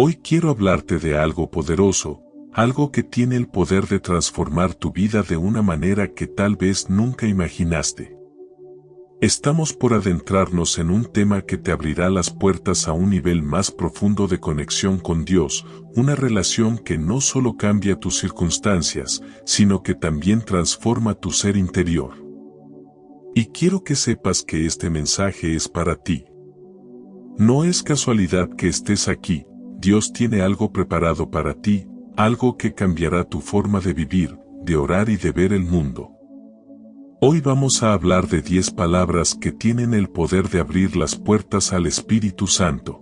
Hoy quiero hablarte de algo poderoso, algo que tiene el poder de transformar tu vida de una manera que tal vez nunca imaginaste. Estamos por adentrarnos en un tema que te abrirá las puertas a un nivel más profundo de conexión con Dios, una relación que no solo cambia tus circunstancias, sino que también transforma tu ser interior. Y quiero que sepas que este mensaje es para ti. No es casualidad que estés aquí, Dios tiene algo preparado para ti, algo que cambiará tu forma de vivir, de orar y de ver el mundo. Hoy vamos a hablar de 10 palabras que tienen el poder de abrir las puertas al Espíritu Santo.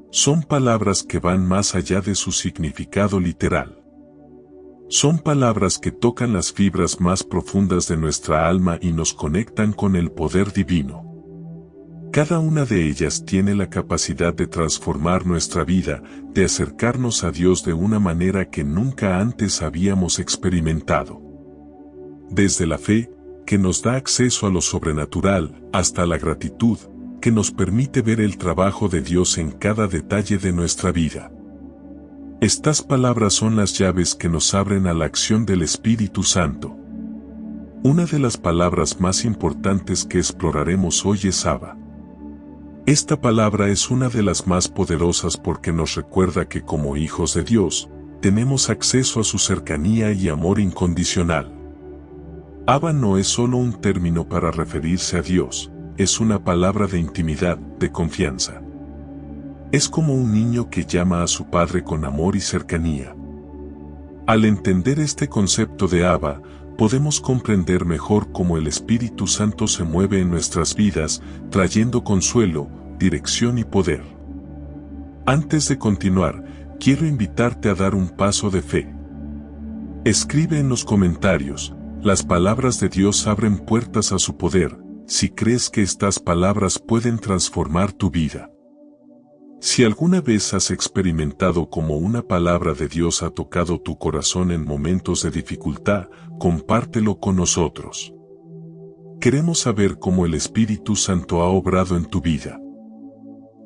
Son palabras que van más allá de su significado literal. Son palabras que tocan las fibras más profundas de nuestra alma y nos conectan con el poder divino. Cada una de ellas tiene la capacidad de transformar nuestra vida, de acercarnos a Dios de una manera que nunca antes habíamos experimentado. Desde la fe, que nos da acceso a lo sobrenatural, hasta la gratitud, que nos permite ver el trabajo de Dios en cada detalle de nuestra vida. Estas palabras son las llaves que nos abren a la acción del Espíritu Santo. Una de las palabras más importantes que exploraremos hoy es Abba. Esta palabra es una de las más poderosas porque nos recuerda que como hijos de Dios, tenemos acceso a su cercanía y amor incondicional. Abba no es solo un término para referirse a Dios, es una palabra de intimidad, de confianza. Es como un niño que llama a su padre con amor y cercanía. Al entender este concepto de Abba, podemos comprender mejor cómo el Espíritu Santo se mueve en nuestras vidas, trayendo consuelo, dirección y poder. Antes de continuar, quiero invitarte a dar un paso de fe. Escribe en los comentarios: las palabras de Dios abren puertas a su poder, si crees que estas palabras pueden transformar tu vida. Si alguna vez has experimentado cómo una palabra de Dios ha tocado tu corazón en momentos de dificultad, compártelo con nosotros. Queremos saber cómo el Espíritu Santo ha obrado en tu vida.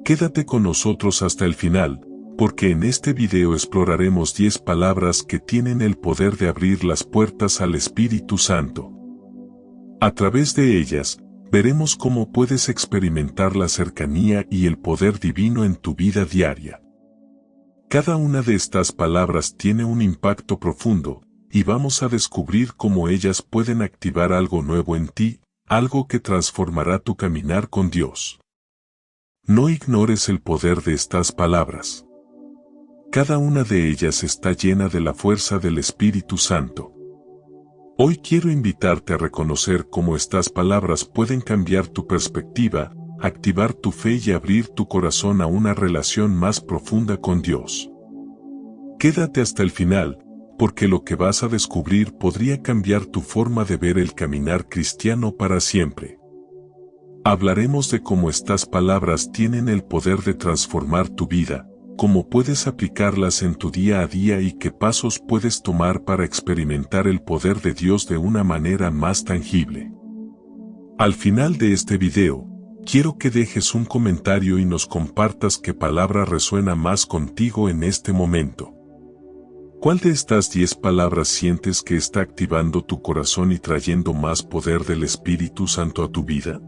Quédate con nosotros hasta el final, porque en este video exploraremos 10 palabras que tienen el poder de abrir las puertas al Espíritu Santo. A través de ellas, veremos cómo puedes experimentar la cercanía y el poder divino en tu vida diaria. Cada una de estas palabras tiene un impacto profundo, y vamos a descubrir cómo ellas pueden activar algo nuevo en ti, algo que transformará tu caminar con Dios. No ignores el poder de estas palabras. Cada una de ellas está llena de la fuerza del Espíritu Santo. Hoy quiero invitarte a reconocer cómo estas palabras pueden cambiar tu perspectiva, activar tu fe y abrir tu corazón a una relación más profunda con Dios. Quédate hasta el final, porque lo que vas a descubrir podría cambiar tu forma de ver el caminar cristiano para siempre. Hablaremos de cómo estas palabras tienen el poder de transformar tu vida, cómo puedes aplicarlas en tu día a día y qué pasos puedes tomar para experimentar el poder de Dios de una manera más tangible. Al final de este video, quiero que dejes un comentario y nos compartas qué palabra resuena más contigo en este momento. ¿Cuál de estas 10 palabras sientes que está activando tu corazón y trayendo más poder del Espíritu Santo a tu vida?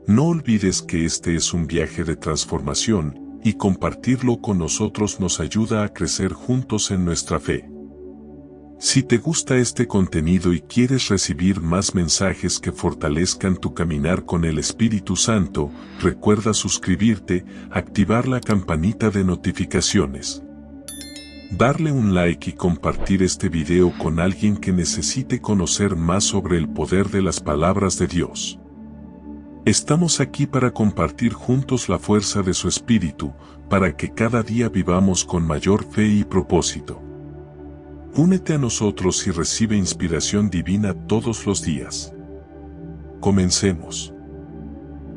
No olvides que este es un viaje de transformación, y compartirlo con nosotros nos ayuda a crecer juntos en nuestra fe. Si te gusta este contenido y quieres recibir más mensajes que fortalezcan tu caminar con el Espíritu Santo, recuerda suscribirte, activar la campanita de notificaciones, darle un like y compartir este video con alguien que necesite conocer más sobre el poder de las palabras de Dios. Estamos aquí para compartir juntos la fuerza de su Espíritu, para que cada día vivamos con mayor fe y propósito. Únete a nosotros y recibe inspiración divina todos los días. Comencemos.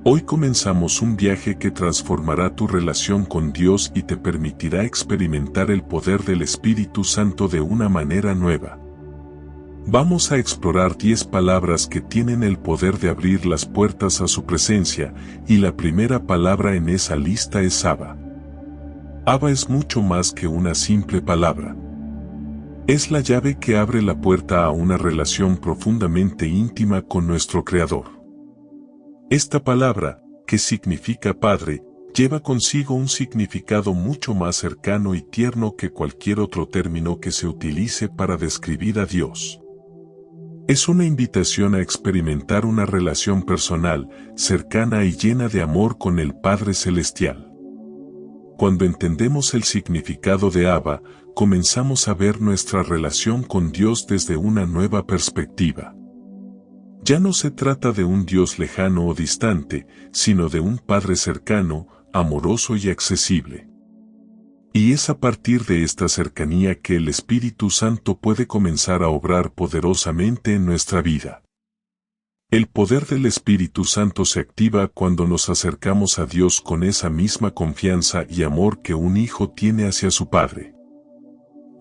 Hoy comenzamos un viaje que transformará tu relación con Dios y te permitirá experimentar el poder del Espíritu Santo de una manera nueva. Vamos a explorar 10 palabras que tienen el poder de abrir las puertas a su presencia, y la primera palabra en esa lista es Abba. Abba es mucho más que una simple palabra. Es la llave que abre la puerta a una relación profundamente íntima con nuestro Creador. Esta palabra, que significa Padre, lleva consigo un significado mucho más cercano y tierno que cualquier otro término que se utilice para describir a Dios. Es una invitación a experimentar una relación personal, cercana y llena de amor con el Padre Celestial. Cuando entendemos el significado de Abba, comenzamos a ver nuestra relación con Dios desde una nueva perspectiva. Ya no se trata de un Dios lejano o distante, sino de un Padre cercano, amoroso y accesible. Y es a partir de esta cercanía que el Espíritu Santo puede comenzar a obrar poderosamente en nuestra vida. El poder del Espíritu Santo se activa cuando nos acercamos a Dios con esa misma confianza y amor que un hijo tiene hacia su Padre.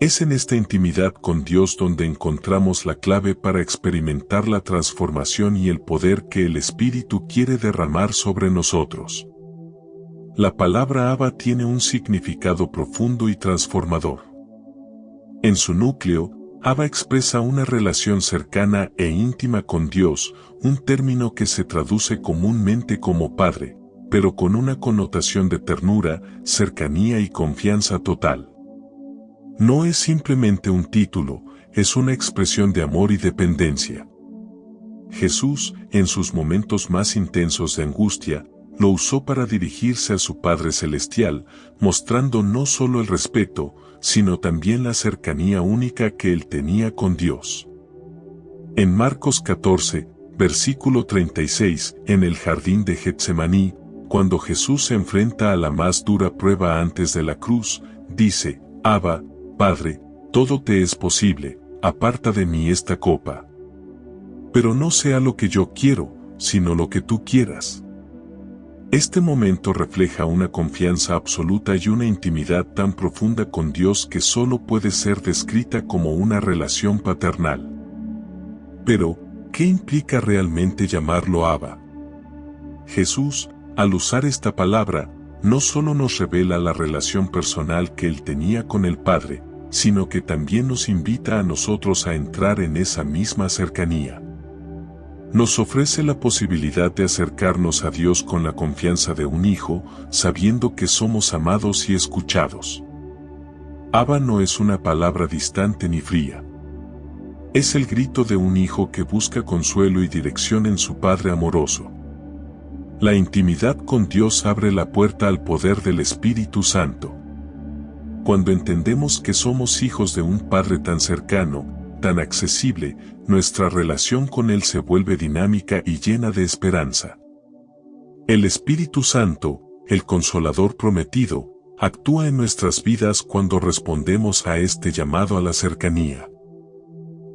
Es en esta intimidad con Dios donde encontramos la clave para experimentar la transformación y el poder que el Espíritu quiere derramar sobre nosotros. La palabra Abba tiene un significado profundo y transformador. En su núcleo, Abba expresa una relación cercana e íntima con Dios, un término que se traduce comúnmente como Padre, pero con una connotación de ternura, cercanía y confianza total. No es simplemente un título, es una expresión de amor y dependencia. Jesús, en sus momentos más intensos de angustia, lo usó para dirigirse a su Padre Celestial, mostrando no solo el respeto, sino también la cercanía única que él tenía con Dios. En Marcos 14, versículo 36, en el jardín de Getsemaní, cuando Jesús se enfrenta a la más dura prueba antes de la cruz, dice: Abba, Padre, todo te es posible, aparta de mí esta copa. Pero no sea lo que yo quiero, sino lo que tú quieras. Este momento refleja una confianza absoluta y una intimidad tan profunda con Dios que solo puede ser descrita como una relación paternal. Pero, ¿qué implica realmente llamarlo Abba? Jesús, al usar esta palabra, no solo nos revela la relación personal que él tenía con el Padre, sino que también nos invita a nosotros a entrar en esa misma cercanía. Nos ofrece la posibilidad de acercarnos a Dios con la confianza de un hijo, sabiendo que somos amados y escuchados. Abba no es una palabra distante ni fría. Es el grito de un hijo que busca consuelo y dirección en su Padre amoroso. La intimidad con Dios abre la puerta al poder del Espíritu Santo. Cuando entendemos que somos hijos de un Padre tan cercano, tan accesible, nuestra relación con Él se vuelve dinámica y llena de esperanza. El Espíritu Santo, el Consolador prometido, actúa en nuestras vidas cuando respondemos a este llamado a la cercanía.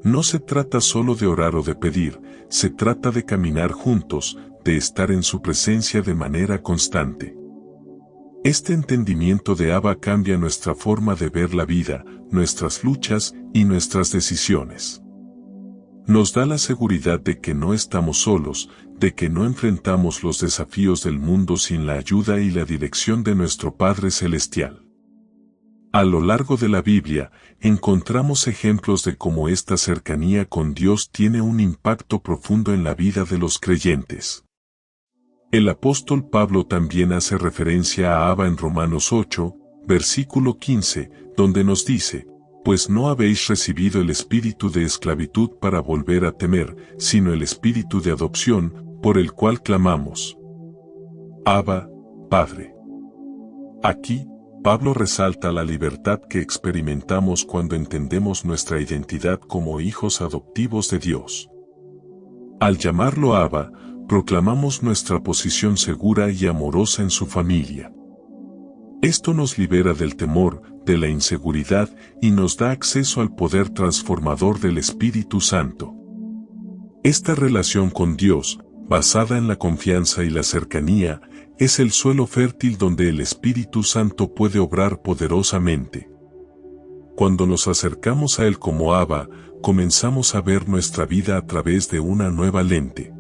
No se trata solo de orar o de pedir, se trata de caminar juntos, de estar en su presencia de manera constante. Este entendimiento de Abba cambia nuestra forma de ver la vida, nuestras luchas y nuestras decisiones. Nos da la seguridad de que no estamos solos, de que no enfrentamos los desafíos del mundo sin la ayuda y la dirección de nuestro Padre Celestial. A lo largo de la Biblia, encontramos ejemplos de cómo esta cercanía con Dios tiene un impacto profundo en la vida de los creyentes. El apóstol Pablo también hace referencia a Abba en Romanos 8, versículo 15, donde nos dice: pues no habéis recibido el espíritu de esclavitud para volver a temer, sino el espíritu de adopción, por el cual clamamos: Abba, Padre. Aquí, Pablo resalta la libertad que experimentamos cuando entendemos nuestra identidad como hijos adoptivos de Dios. Al llamarlo Abba, proclamamos nuestra posición segura y amorosa en su familia. Esto nos libera del temor, de la inseguridad y nos da acceso al poder transformador del Espíritu Santo. Esta relación con Dios, basada en la confianza y la cercanía, es el suelo fértil donde el Espíritu Santo puede obrar poderosamente. Cuando nos acercamos a Él como Abba, comenzamos a ver nuestra vida a través de una nueva lente.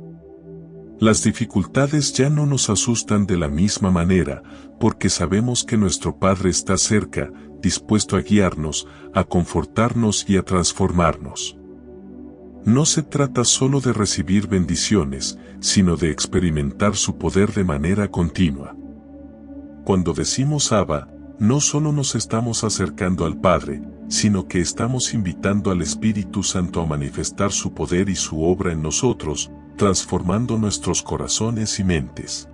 Las dificultades ya no nos asustan de la misma manera, porque sabemos que nuestro Padre está cerca, dispuesto a guiarnos, a confortarnos y a transformarnos. No se trata solo de recibir bendiciones, sino de experimentar su poder de manera continua. Cuando decimos Abba, no solo nos estamos acercando al Padre, sino que estamos invitando al Espíritu Santo a manifestar su poder y su obra en nosotros, transformando nuestros corazones y mentes.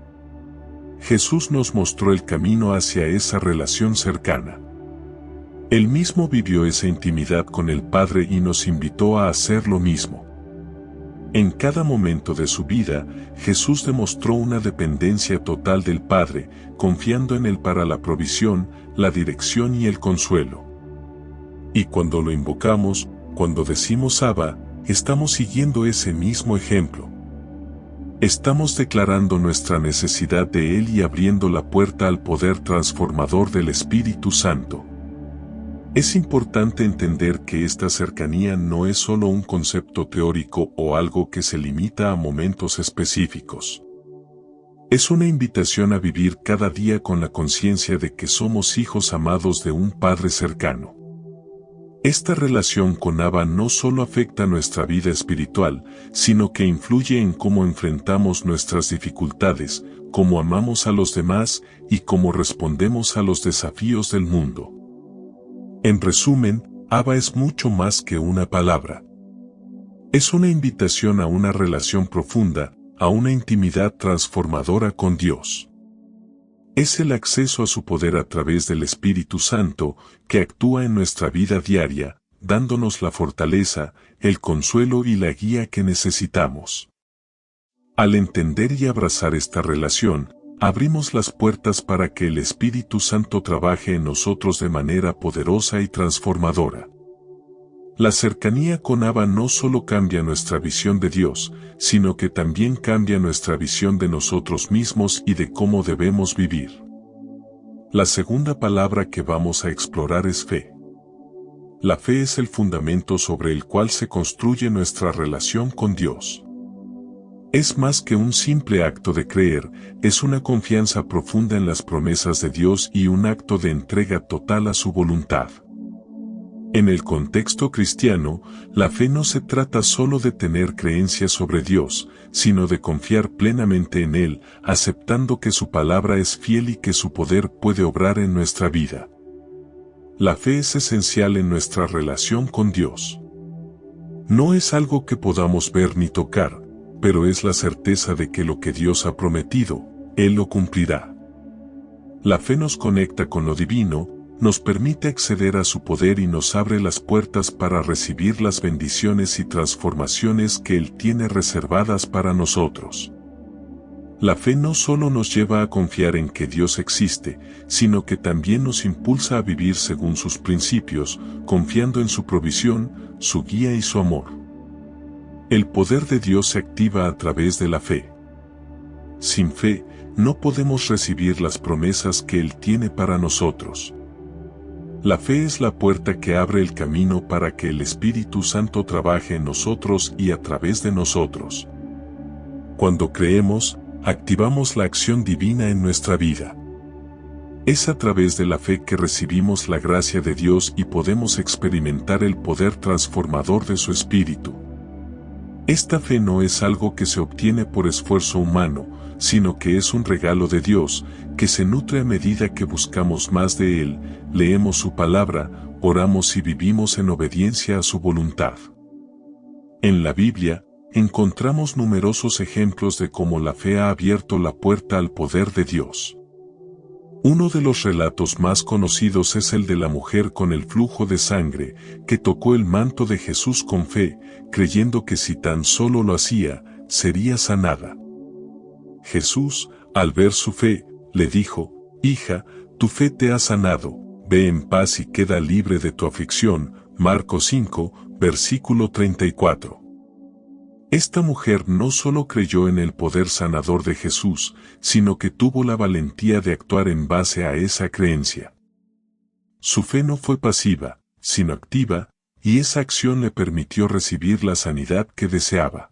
Jesús nos mostró el camino hacia esa relación cercana. Él mismo vivió esa intimidad con el Padre y nos invitó a hacer lo mismo. En cada momento de su vida, Jesús demostró una dependencia total del Padre, confiando en Él para la provisión, la dirección y el consuelo. Y cuando lo invocamos, cuando decimos Abba, estamos siguiendo ese mismo ejemplo. Estamos declarando nuestra necesidad de Él y abriendo la puerta al poder transformador del Espíritu Santo. Es importante entender que esta cercanía no es solo un concepto teórico o algo que se limita a momentos específicos. Es una invitación a vivir cada día con la conciencia de que somos hijos amados de un Padre cercano. Esta relación con Abba no solo afecta nuestra vida espiritual, sino que influye en cómo enfrentamos nuestras dificultades, cómo amamos a los demás y cómo respondemos a los desafíos del mundo. En resumen, Abba es mucho más que una palabra. Es una invitación a una relación profunda, a una intimidad transformadora con Dios. Es el acceso a su poder a través del Espíritu Santo, que actúa en nuestra vida diaria, dándonos la fortaleza, el consuelo y la guía que necesitamos. Al entender y abrazar esta relación, abrimos las puertas para que el Espíritu Santo trabaje en nosotros de manera poderosa y transformadora. La cercanía con Abba no solo cambia nuestra visión de Dios, sino que también cambia nuestra visión de nosotros mismos y de cómo debemos vivir. La segunda palabra que vamos a explorar es fe. La fe es el fundamento sobre el cual se construye nuestra relación con Dios. Es más que un simple acto de creer, es una confianza profunda en las promesas de Dios y un acto de entrega total a su voluntad. En el contexto cristiano, la fe no se trata solo de tener creencias sobre Dios, sino de confiar plenamente en Él, aceptando que su palabra es fiel y que su poder puede obrar en nuestra vida. La fe es esencial en nuestra relación con Dios. No es algo que podamos ver ni tocar, pero es la certeza de que lo que Dios ha prometido, Él lo cumplirá. La fe nos conecta con lo divino, nos permite acceder a su poder y nos abre las puertas para recibir las bendiciones y transformaciones que Él tiene reservadas para nosotros. La fe no solo nos lleva a confiar en que Dios existe, sino que también nos impulsa a vivir según sus principios, confiando en su provisión, su guía y su amor. El poder de Dios se activa a través de la fe. Sin fe, no podemos recibir las promesas que Él tiene para nosotros. La fe es la puerta que abre el camino para que el Espíritu Santo trabaje en nosotros y a través de nosotros. Cuando creemos, activamos la acción divina en nuestra vida. Es a través de la fe que recibimos la gracia de Dios y podemos experimentar el poder transformador de su Espíritu. Esta fe no es algo que se obtiene por esfuerzo humano, sino que es un regalo de Dios, que se nutre a medida que buscamos más de Él, leemos su palabra, oramos y vivimos en obediencia a su voluntad. En la Biblia, encontramos numerosos ejemplos de cómo la fe ha abierto la puerta al poder de Dios. Uno de los relatos más conocidos es el de la mujer con el flujo de sangre, que tocó el manto de Jesús con fe, creyendo que si tan solo lo hacía, sería sanada. Jesús, al ver su fe, le dijo: «Hija, tu fe te ha sanado, ve en paz y queda libre de tu aflicción». Marcos 5, versículo 34. Esta mujer no solo creyó en el poder sanador de Jesús, sino que tuvo la valentía de actuar en base a esa creencia. Su fe no fue pasiva, sino activa, y esa acción le permitió recibir la sanidad que deseaba.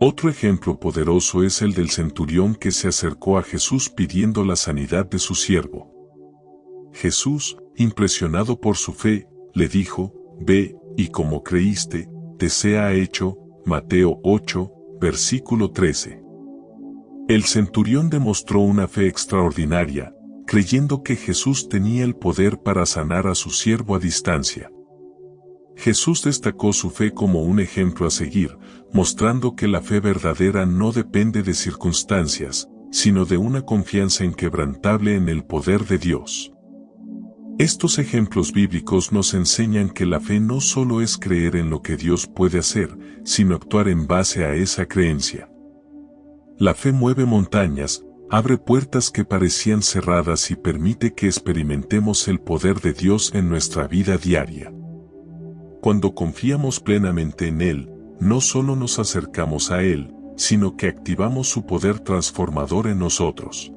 Otro ejemplo poderoso es el del centurión que se acercó a Jesús pidiendo la sanidad de su siervo. Jesús, impresionado por su fe, le dijo, «Ve, y como creíste, te sea hecho». Mateo 8, versículo 13. El centurión demostró una fe extraordinaria, creyendo que Jesús tenía el poder para sanar a su siervo a distancia. Jesús destacó su fe como un ejemplo a seguir, mostrando que la fe verdadera no depende de circunstancias, sino de una confianza inquebrantable en el poder de Dios. Estos ejemplos bíblicos nos enseñan que la fe no solo es creer en lo que Dios puede hacer, sino actuar en base a esa creencia. La fe mueve montañas, abre puertas que parecían cerradas y permite que experimentemos el poder de Dios en nuestra vida diaria. Cuando confiamos plenamente en Él, no solo nos acercamos a Él, sino que activamos su poder transformador en nosotros.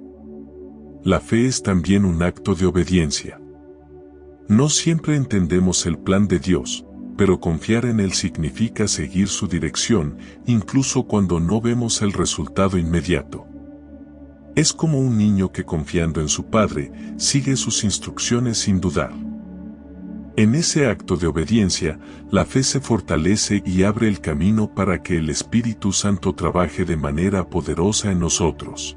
La fe es también un acto de obediencia. No siempre entendemos el plan de Dios, pero confiar en Él significa seguir su dirección, incluso cuando no vemos el resultado inmediato. Es como un niño que confiando en su padre, sigue sus instrucciones sin dudar. En ese acto de obediencia, la fe se fortalece y abre el camino para que el Espíritu Santo trabaje de manera poderosa en nosotros.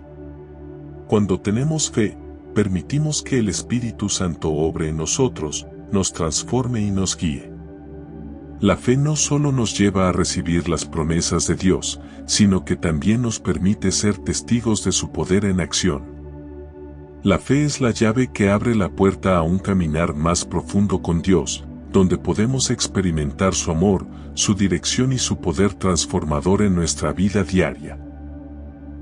Cuando tenemos fe, permitimos que el Espíritu Santo obre en nosotros, nos transforme y nos guíe. La fe no solo nos lleva a recibir las promesas de Dios, sino que también nos permite ser testigos de su poder en acción. La fe es la llave que abre la puerta a un caminar más profundo con Dios, donde podemos experimentar su amor, su dirección y su poder transformador en nuestra vida diaria.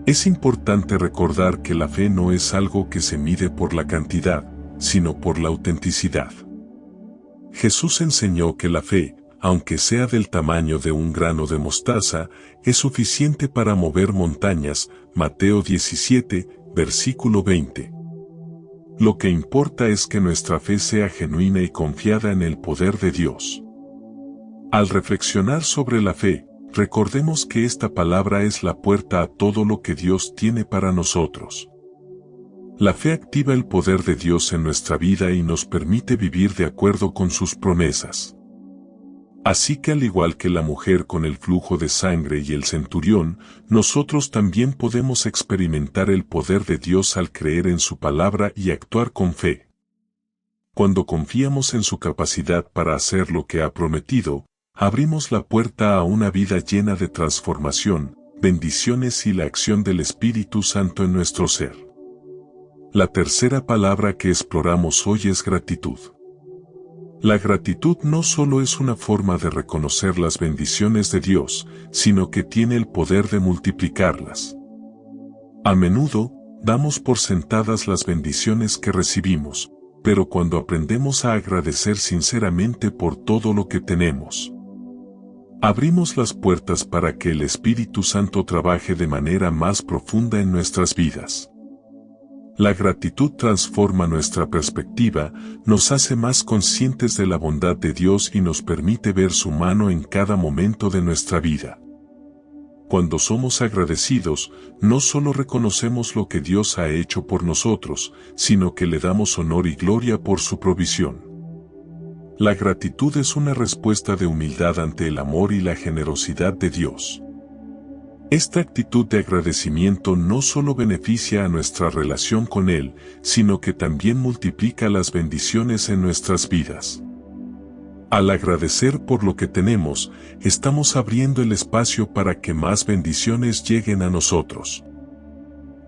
Es importante recordar que la fe no es algo que se mide por la cantidad, sino por la autenticidad. Jesús enseñó que la fe, aunque sea del tamaño de un grano de mostaza, es suficiente para mover montañas. Mateo 17, versículo 20. Lo que importa es que nuestra fe sea genuina y confiada en el poder de Dios. Al reflexionar sobre la fe, recordemos que esta palabra es la puerta a todo lo que Dios tiene para nosotros. La fe activa el poder de Dios en nuestra vida y nos permite vivir de acuerdo con sus promesas. Así que al igual que la mujer con el flujo de sangre y el centurión, nosotros también podemos experimentar el poder de Dios al creer en su palabra y actuar con fe. Cuando confiamos en su capacidad para hacer lo que ha prometido, abrimos la puerta a una vida llena de transformación, bendiciones y la acción del Espíritu Santo en nuestro ser. La tercera palabra que exploramos hoy es gratitud. La gratitud no solo es una forma de reconocer las bendiciones de Dios, sino que tiene el poder de multiplicarlas. A menudo, damos por sentadas las bendiciones que recibimos, pero cuando aprendemos a agradecer sinceramente por todo lo que tenemos, abrimos las puertas para que el Espíritu Santo trabaje de manera más profunda en nuestras vidas. La gratitud transforma nuestra perspectiva, nos hace más conscientes de la bondad de Dios y nos permite ver su mano en cada momento de nuestra vida. Cuando somos agradecidos, no solo reconocemos lo que Dios ha hecho por nosotros, sino que le damos honor y gloria por su provisión. La gratitud es una respuesta de humildad ante el amor y la generosidad de Dios. Esta actitud de agradecimiento no solo beneficia a nuestra relación con Él, sino que también multiplica las bendiciones en nuestras vidas. Al agradecer por lo que tenemos, estamos abriendo el espacio para que más bendiciones lleguen a nosotros.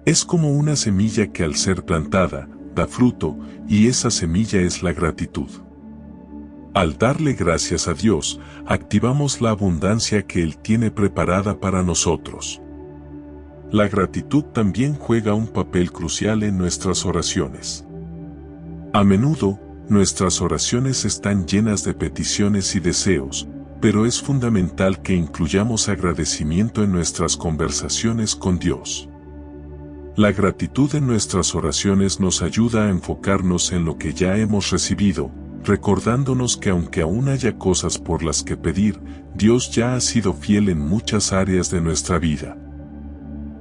Es como una semilla que al ser plantada, da fruto, y esa semilla es la gratitud. Al darle gracias a Dios, activamos la abundancia que Él tiene preparada para nosotros. La gratitud también juega un papel crucial en nuestras oraciones. A menudo, nuestras oraciones están llenas de peticiones y deseos, pero es fundamental que incluyamos agradecimiento en nuestras conversaciones con Dios. La gratitud en nuestras oraciones nos ayuda a enfocarnos en lo que ya hemos recibido, recordándonos que aunque aún haya cosas por las que pedir, Dios ya ha sido fiel en muchas áreas de nuestra vida.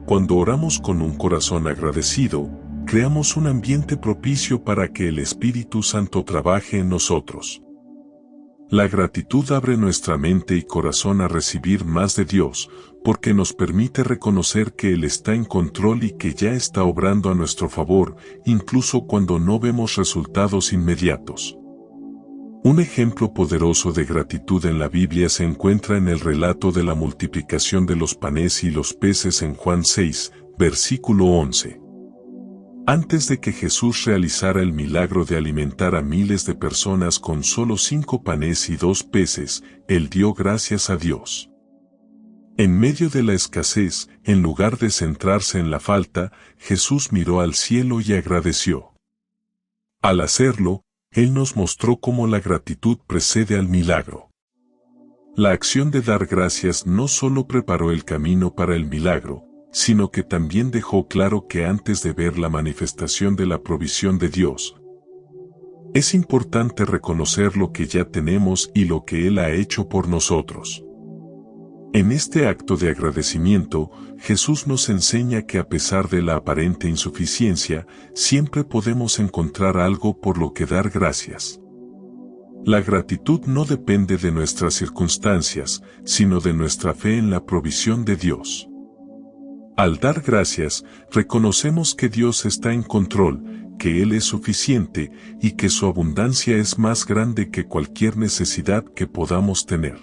Cuando oramos con un corazón agradecido, creamos un ambiente propicio para que el Espíritu Santo trabaje en nosotros. La gratitud abre nuestra mente y corazón a recibir más de Dios, porque nos permite reconocer que Él está en control y que ya está obrando a nuestro favor, incluso cuando no vemos resultados inmediatos. Un ejemplo poderoso de gratitud en la Biblia se encuentra en el relato de la multiplicación de los panes y los peces en Juan 6, versículo 11. Antes de que Jesús realizara el milagro de alimentar a miles de personas con solo 5 panes y 2 peces, Él dio gracias a Dios. En medio de la escasez, en lugar de centrarse en la falta, Jesús miró al cielo y agradeció. Al hacerlo, Él nos mostró cómo la gratitud precede al milagro. La acción de dar gracias no solo preparó el camino para el milagro, sino que también dejó claro que antes de ver la manifestación de la provisión de Dios, es importante reconocer lo que ya tenemos y lo que Él ha hecho por nosotros. En este acto de agradecimiento, Jesús nos enseña que a pesar de la aparente insuficiencia, siempre podemos encontrar algo por lo que dar gracias. La gratitud no depende de nuestras circunstancias, sino de nuestra fe en la provisión de Dios. Al dar gracias, reconocemos que Dios está en control, que Él es suficiente y que su abundancia es más grande que cualquier necesidad que podamos tener.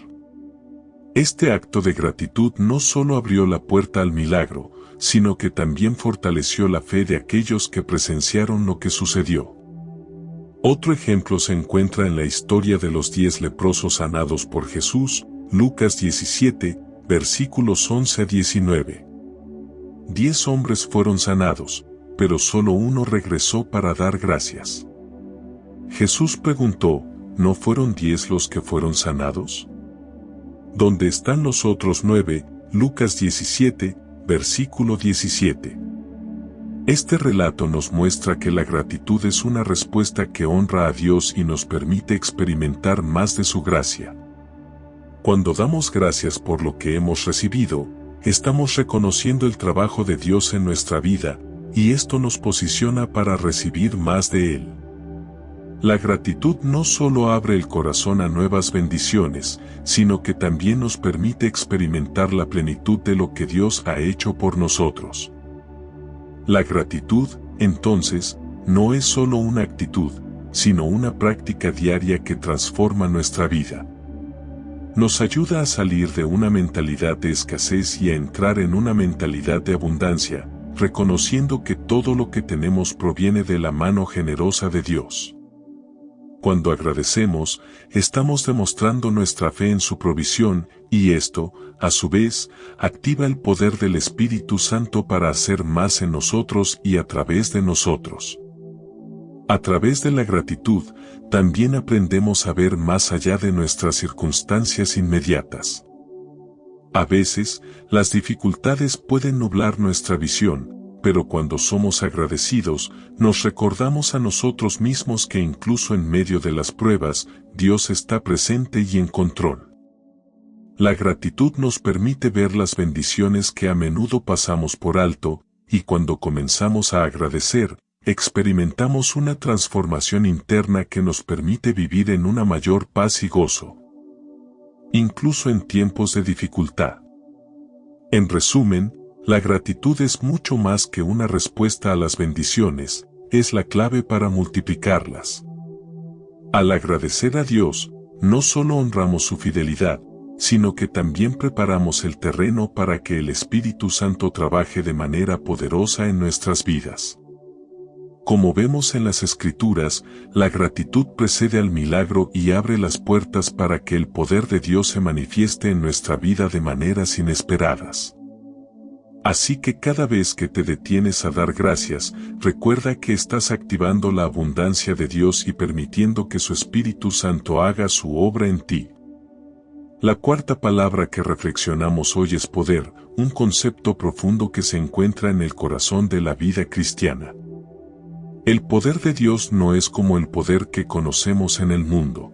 Este acto de gratitud no solo abrió la puerta al milagro, sino que también fortaleció la fe de aquellos que presenciaron lo que sucedió. Otro ejemplo se encuentra en la historia de los 10 leprosos sanados por Jesús, Lucas 17, versículos 11 a 19. 10 hombres fueron sanados, pero solo uno regresó para dar gracias. Jesús preguntó, ¿no fueron 10 los que fueron sanados? ¿Dónde están los otros 9? Lucas 17, versículo 17. Este relato nos muestra que la gratitud es una respuesta que honra a Dios y nos permite experimentar más de su gracia. Cuando damos gracias por lo que hemos recibido, estamos reconociendo el trabajo de Dios en nuestra vida, y esto nos posiciona para recibir más de Él. La gratitud no solo abre el corazón a nuevas bendiciones, sino que también nos permite experimentar la plenitud de lo que Dios ha hecho por nosotros. La gratitud, entonces, no es solo una actitud, sino una práctica diaria que transforma nuestra vida. Nos ayuda a salir de una mentalidad de escasez y a entrar en una mentalidad de abundancia, reconociendo que todo lo que tenemos proviene de la mano generosa de Dios. Cuando agradecemos, estamos demostrando nuestra fe en su provisión, y esto, a su vez, activa el poder del Espíritu Santo para hacer más en nosotros y a través de nosotros. A través de la gratitud, también aprendemos a ver más allá de nuestras circunstancias inmediatas. A veces, las dificultades pueden nublar nuestra visión, pero cuando somos agradecidos, nos recordamos a nosotros mismos que incluso en medio de las pruebas, Dios está presente y en control. La gratitud nos permite ver las bendiciones que a menudo pasamos por alto, y cuando comenzamos a agradecer, experimentamos una transformación interna que nos permite vivir en una mayor paz y gozo, incluso en tiempos de dificultad. En resumen, la gratitud es mucho más que una respuesta a las bendiciones, es la clave para multiplicarlas. Al agradecer a Dios, no solo honramos su fidelidad, sino que también preparamos el terreno para que el Espíritu Santo trabaje de manera poderosa en nuestras vidas. Como vemos en las Escrituras, la gratitud precede al milagro y abre las puertas para que el poder de Dios se manifieste en nuestra vida de maneras inesperadas. Así que cada vez que te detienes a dar gracias, recuerda que estás activando la abundancia de Dios y permitiendo que su Espíritu Santo haga su obra en ti. La cuarta palabra que reflexionamos hoy es poder, un concepto profundo que se encuentra en el corazón de la vida cristiana. El poder de Dios no es como el poder que conocemos en el mundo.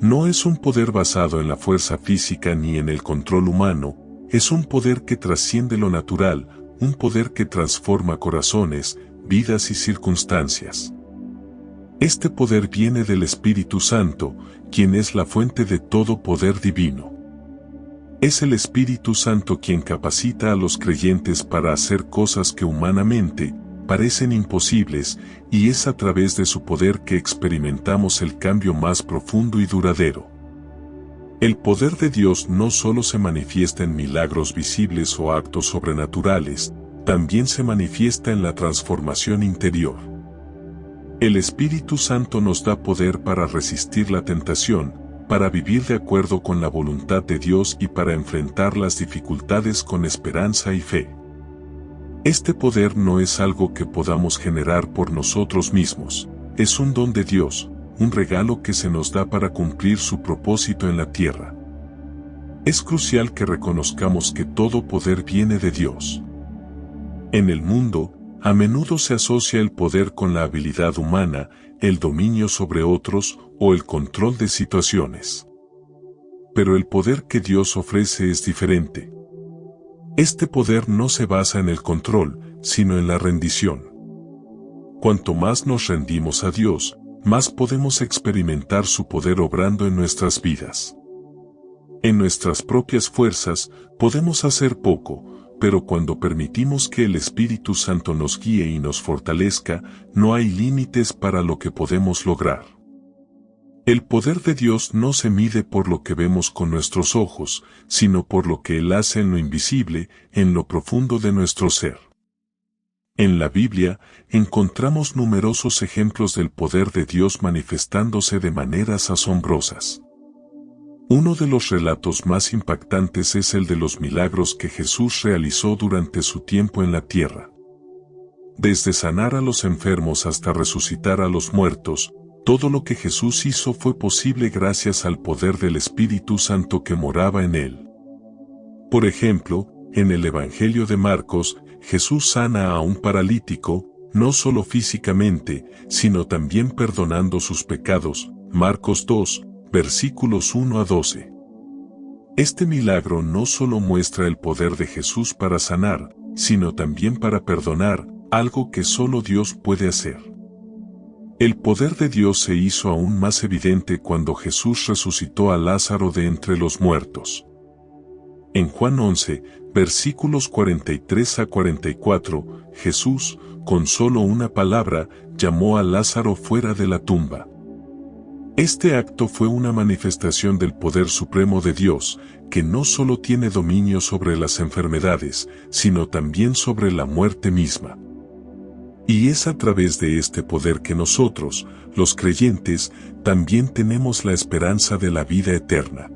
No es un poder basado en la fuerza física ni en el control humano, es un poder que trasciende lo natural, un poder que transforma corazones, vidas y circunstancias. Este poder viene del Espíritu Santo, quien es la fuente de todo poder divino. Es el Espíritu Santo quien capacita a los creyentes para hacer cosas que humanamente parecen imposibles, y es a través de su poder que experimentamos el cambio más profundo y duradero. El poder de Dios no solo se manifiesta en milagros visibles o actos sobrenaturales, también se manifiesta en la transformación interior. El Espíritu Santo nos da poder para resistir la tentación, para vivir de acuerdo con la voluntad de Dios y para enfrentar las dificultades con esperanza y fe. Este poder no es algo que podamos generar por nosotros mismos, es un don de Dios, un regalo que se nos da para cumplir su propósito en la tierra. Es crucial que reconozcamos que todo poder viene de Dios. En el mundo, a menudo se asocia el poder con la habilidad humana, el dominio sobre otros o el control de situaciones. Pero el poder que Dios ofrece es diferente. Este poder no se basa en el control, sino en la rendición. Cuanto más nos rendimos a Dios, más podemos experimentar su poder obrando en nuestras vidas. En nuestras propias fuerzas, podemos hacer poco, pero cuando permitimos que el Espíritu Santo nos guíe y nos fortalezca, no hay límites para lo que podemos lograr. El poder de Dios no se mide por lo que vemos con nuestros ojos, sino por lo que Él hace en lo invisible, en lo profundo de nuestro ser. En la Biblia, encontramos numerosos ejemplos del poder de Dios manifestándose de maneras asombrosas. Uno de los relatos más impactantes es el de los milagros que Jesús realizó durante su tiempo en la tierra. Desde sanar a los enfermos hasta resucitar a los muertos, todo lo que Jesús hizo fue posible gracias al poder del Espíritu Santo que moraba en él. Por ejemplo, en el Evangelio de Marcos, Jesús sana a un paralítico, no solo físicamente, sino también perdonando sus pecados, Marcos 2, versículos 1 a 12. Este milagro no solo muestra el poder de Jesús para sanar, sino también para perdonar, algo que solo Dios puede hacer. El poder de Dios se hizo aún más evidente cuando Jesús resucitó a Lázaro de entre los muertos. En Juan 11, versículos 43 a 44, Jesús, con solo una palabra, llamó a Lázaro fuera de la tumba. Este acto fue una manifestación del poder supremo de Dios, que no solo tiene dominio sobre las enfermedades, sino también sobre la muerte misma. Y es a través de este poder que nosotros, los creyentes, también tenemos la esperanza de la vida eterna.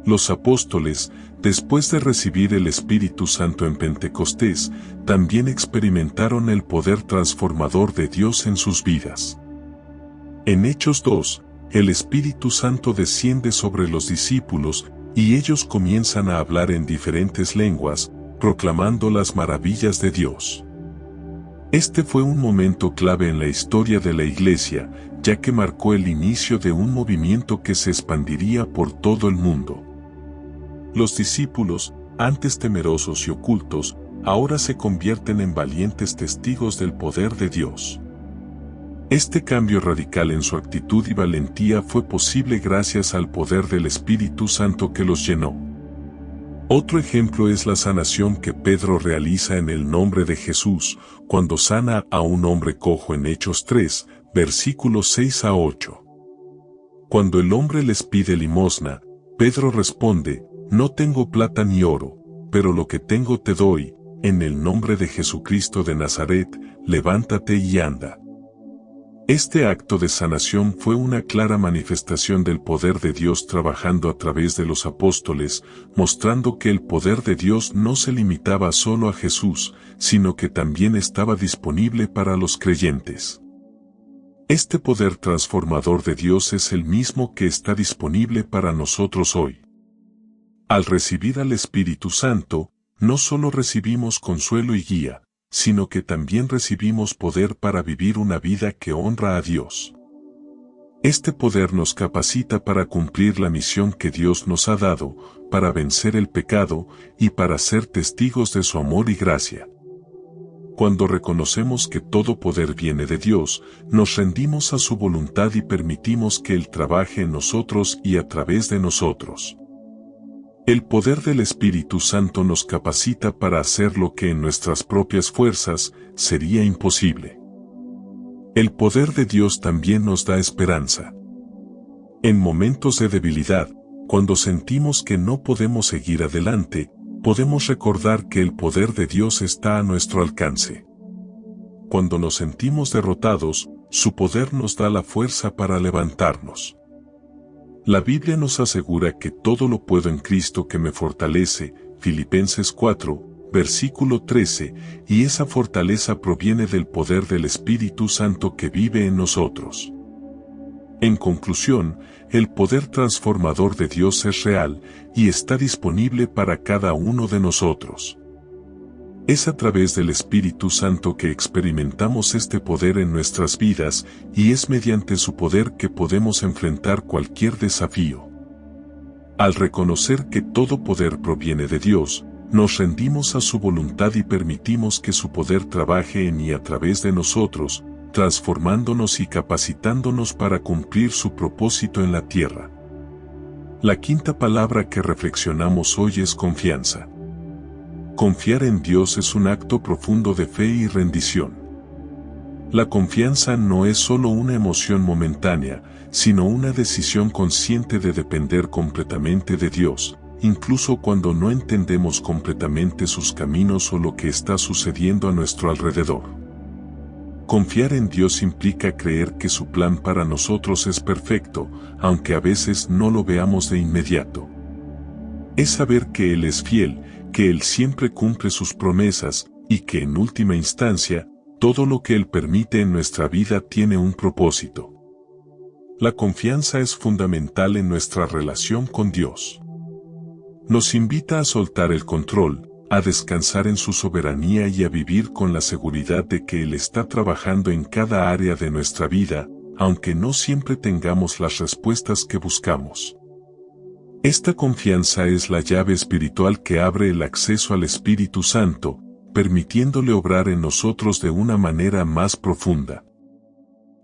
Los apóstoles, después de recibir el Espíritu Santo en Pentecostés, también experimentaron el poder transformador de Dios en sus vidas. En Hechos 2, el Espíritu Santo desciende sobre los discípulos y ellos comienzan a hablar en diferentes lenguas, proclamando las maravillas de Dios. Este fue un momento clave en la historia de la Iglesia, ya que marcó el inicio de un movimiento que se expandiría por todo el mundo. Los discípulos, antes temerosos y ocultos, ahora se convierten en valientes testigos del poder de Dios. Este cambio radical en su actitud y valentía fue posible gracias al poder del Espíritu Santo que los llenó. Otro ejemplo es la sanación que Pedro realiza en el nombre de Jesús, cuando sana a un hombre cojo en Hechos 3, versículos 6 a 8. Cuando el hombre les pide limosna, Pedro responde, «No tengo plata ni oro, pero lo que tengo te doy, en el nombre de Jesucristo de Nazaret, levántate y anda». Este acto de sanación fue una clara manifestación del poder de Dios trabajando a través de los apóstoles, mostrando que el poder de Dios no se limitaba solo a Jesús, sino que también estaba disponible para los creyentes. Este poder transformador de Dios es el mismo que está disponible para nosotros hoy. Al recibir al Espíritu Santo, no solo recibimos consuelo y guía, sino que también recibimos poder para vivir una vida que honra a Dios. Este poder nos capacita para cumplir la misión que Dios nos ha dado, para vencer el pecado y para ser testigos de su amor y gracia. Cuando reconocemos que todo poder viene de Dios, nos rendimos a su voluntad y permitimos que Él trabaje en nosotros y a través de nosotros. El poder del Espíritu Santo nos capacita para hacer lo que en nuestras propias fuerzas sería imposible. El poder de Dios también nos da esperanza. En momentos de debilidad, cuando sentimos que no podemos seguir adelante, podemos recordar que el poder de Dios está a nuestro alcance. Cuando nos sentimos derrotados, su poder nos da la fuerza para levantarnos. La Biblia nos asegura que todo lo puedo en Cristo que me fortalece, Filipenses 4, versículo 13, y esa fortaleza proviene del poder del Espíritu Santo que vive en nosotros. En conclusión, el poder transformador de Dios es real y está disponible para cada uno de nosotros. Es a través del Espíritu Santo que experimentamos este poder en nuestras vidas y es mediante su poder que podemos enfrentar cualquier desafío. Al reconocer que todo poder proviene de Dios, nos rendimos a su voluntad y permitimos que su poder trabaje en y a través de nosotros, transformándonos y capacitándonos para cumplir su propósito en la tierra. La quinta palabra que reflexionamos hoy es confianza. Confiar en Dios es un acto profundo de fe y rendición. La confianza no es solo una emoción momentánea, sino una decisión consciente de depender completamente de Dios, incluso cuando no entendemos completamente sus caminos o lo que está sucediendo a nuestro alrededor. Confiar en Dios implica creer que su plan para nosotros es perfecto, aunque a veces no lo veamos de inmediato. Es saber que Él es fiel, que Él siempre cumple sus promesas, y que en última instancia, todo lo que Él permite en nuestra vida tiene un propósito. La confianza es fundamental en nuestra relación con Dios. Nos invita a soltar el control, a descansar en su soberanía y a vivir con la seguridad de que Él está trabajando en cada área de nuestra vida, aunque no siempre tengamos las respuestas que buscamos. Esta confianza es la llave espiritual que abre el acceso al Espíritu Santo, permitiéndole obrar en nosotros de una manera más profunda.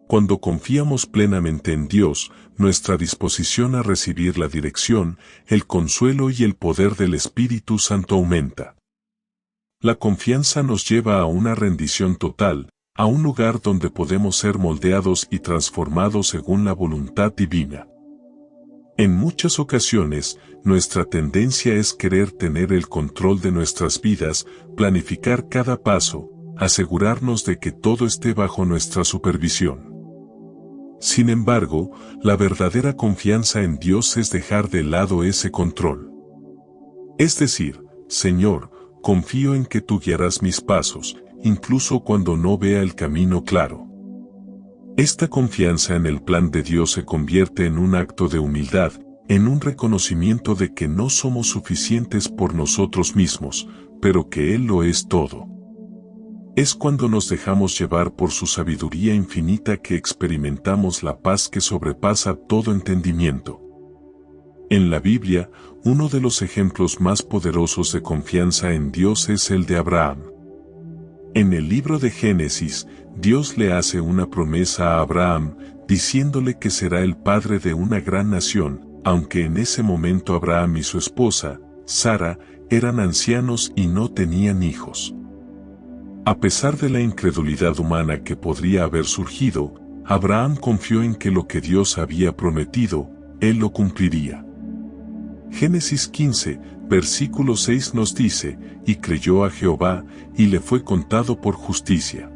Cuando confiamos plenamente en Dios, nuestra disposición a recibir la dirección, el consuelo y el poder del Espíritu Santo aumenta. La confianza nos lleva a una rendición total, a un lugar donde podemos ser moldeados y transformados según la voluntad divina. En muchas ocasiones, nuestra tendencia es querer tener el control de nuestras vidas, planificar cada paso, asegurarnos de que todo esté bajo nuestra supervisión. Sin embargo, la verdadera confianza en Dios es dejar de lado ese control. Es decir, Señor, confío en que tú guiarás mis pasos, incluso cuando no vea el camino claro. Esta confianza en el plan de Dios se convierte en un acto de humildad, en un reconocimiento de que no somos suficientes por nosotros mismos, pero que Él lo es todo. Es cuando nos dejamos llevar por su sabiduría infinita que experimentamos la paz que sobrepasa todo entendimiento. En la Biblia, uno de los ejemplos más poderosos de confianza en Dios es el de Abraham. En el libro de Génesis, Dios le hace una promesa a Abraham, diciéndole que será el padre de una gran nación, aunque en ese momento Abraham y su esposa, Sara, eran ancianos y no tenían hijos. A pesar de la incredulidad humana que podría haber surgido, Abraham confió en que lo que Dios había prometido, Él lo cumpliría. Génesis 15, versículo 6 nos dice, y creyó a Jehová, y le fue contado por justicia.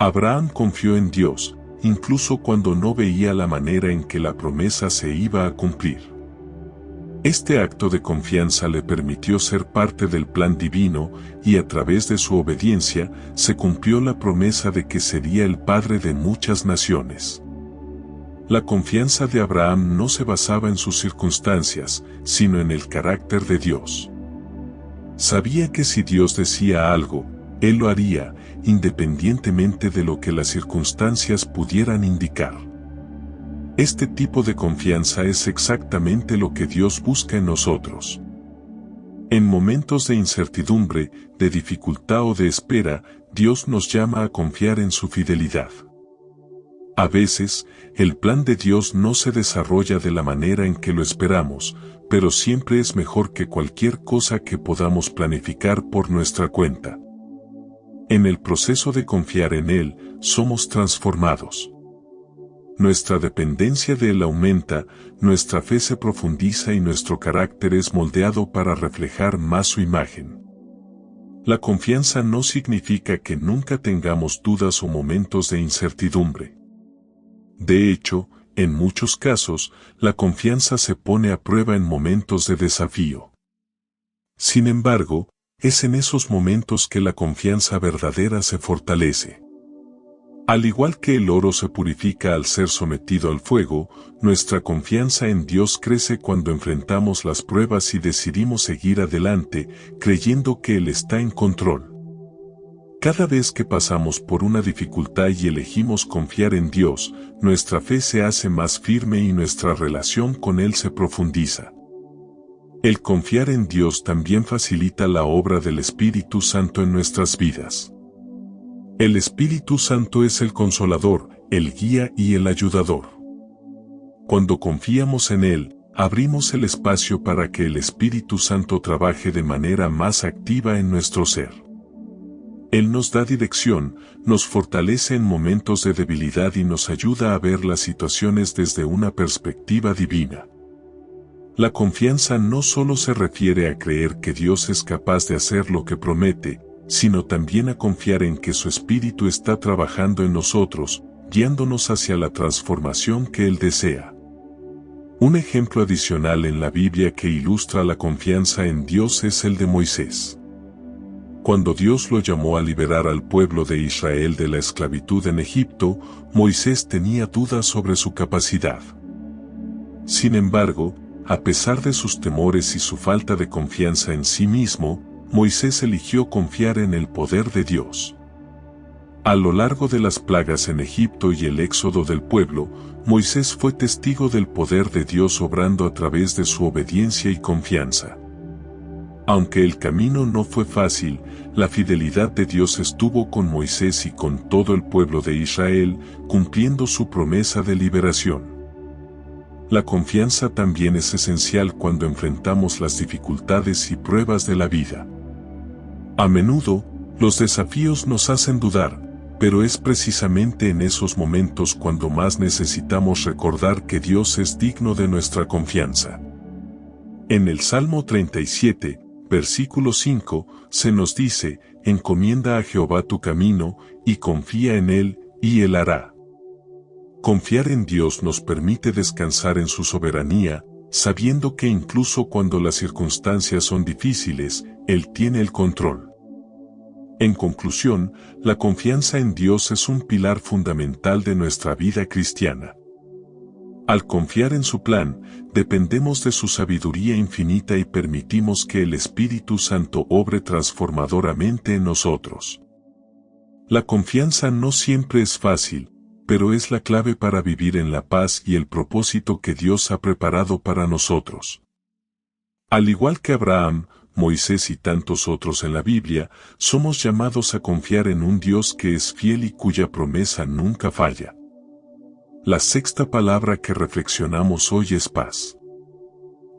Abraham confió en Dios, incluso cuando no veía la manera en que la promesa se iba a cumplir. Este acto de confianza le permitió ser parte del plan divino, y a través de su obediencia, se cumplió la promesa de que sería el padre de muchas naciones. La confianza de Abraham no se basaba en sus circunstancias, sino en el carácter de Dios. Sabía que si Dios decía algo, Él lo haría, independientemente de lo que las circunstancias pudieran indicar. Este tipo de confianza es exactamente lo que Dios busca en nosotros. En momentos de incertidumbre, de dificultad o de espera, Dios nos llama a confiar en su fidelidad. A veces, el plan de Dios no se desarrolla de la manera en que lo esperamos, pero siempre es mejor que cualquier cosa que podamos planificar por nuestra cuenta. En el proceso de confiar en Él, somos transformados. Nuestra dependencia de Él aumenta, nuestra fe se profundiza y nuestro carácter es moldeado para reflejar más su imagen. La confianza no significa que nunca tengamos dudas o momentos de incertidumbre. De hecho, en muchos casos, la confianza se pone a prueba en momentos de desafío. Sin embargo, es en esos momentos que la confianza verdadera se fortalece. Al igual que el oro se purifica al ser sometido al fuego, nuestra confianza en Dios crece cuando enfrentamos las pruebas y decidimos seguir adelante, creyendo que Él está en control. Cada vez que pasamos por una dificultad y elegimos confiar en Dios, nuestra fe se hace más firme y nuestra relación con Él se profundiza. El confiar en Dios también facilita la obra del Espíritu Santo en nuestras vidas. El Espíritu Santo es el consolador, el guía y el ayudador. Cuando confiamos en Él, abrimos el espacio para que el Espíritu Santo trabaje de manera más activa en nuestro ser. Él nos da dirección, nos fortalece en momentos de debilidad y nos ayuda a ver las situaciones desde una perspectiva divina. La confianza no solo se refiere a creer que Dios es capaz de hacer lo que promete, sino también a confiar en que su Espíritu está trabajando en nosotros, guiándonos hacia la transformación que Él desea. Un ejemplo adicional en la Biblia que ilustra la confianza en Dios es el de Moisés. Cuando Dios lo llamó a liberar al pueblo de Israel de la esclavitud en Egipto, Moisés tenía dudas sobre su capacidad. Sin embargo, a pesar de sus temores y su falta de confianza en sí mismo, Moisés eligió confiar en el poder de Dios. A lo largo de las plagas en Egipto y el éxodo del pueblo, Moisés fue testigo del poder de Dios obrando a través de su obediencia y confianza. Aunque el camino no fue fácil, la fidelidad de Dios estuvo con Moisés y con todo el pueblo de Israel, cumpliendo su promesa de liberación. La confianza también es esencial cuando enfrentamos las dificultades y pruebas de la vida. A menudo, los desafíos nos hacen dudar, pero es precisamente en esos momentos cuando más necesitamos recordar que Dios es digno de nuestra confianza. En el Salmo 37, versículo 5, se nos dice: encomienda a Jehová tu camino, y confía en Él, y Él hará. Confiar en Dios nos permite descansar en su soberanía, sabiendo que incluso cuando las circunstancias son difíciles, Él tiene el control. En conclusión, la confianza en Dios es un pilar fundamental de nuestra vida cristiana. Al confiar en su plan, dependemos de su sabiduría infinita y permitimos que el Espíritu Santo obre transformadoramente en nosotros. La confianza no siempre es fácil, pero es la clave para vivir en la paz y el propósito que Dios ha preparado para nosotros. Al igual que Abraham, Moisés y tantos otros en la Biblia, somos llamados a confiar en un Dios que es fiel y cuya promesa nunca falla. La sexta palabra que reflexionamos hoy es paz.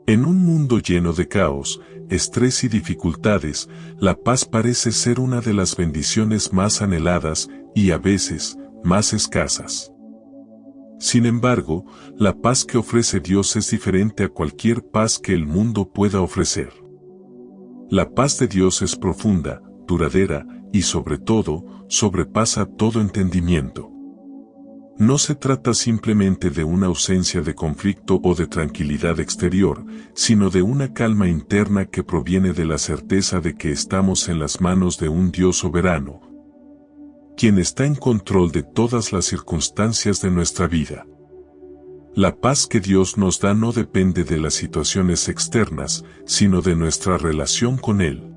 En un mundo lleno de caos, estrés y dificultades, la paz parece ser una de las bendiciones más anheladas y a veces, más escasas. Sin embargo, la paz que ofrece Dios es diferente a cualquier paz que el mundo pueda ofrecer. La paz de Dios es profunda, duradera y sobre todo, sobrepasa todo entendimiento. No se trata simplemente de una ausencia de conflicto o de tranquilidad exterior, sino de una calma interna que proviene de la certeza de que estamos en las manos de un Dios soberano, quien está en control de todas las circunstancias de nuestra vida. La paz que Dios nos da no depende de las situaciones externas, sino de nuestra relación con Él.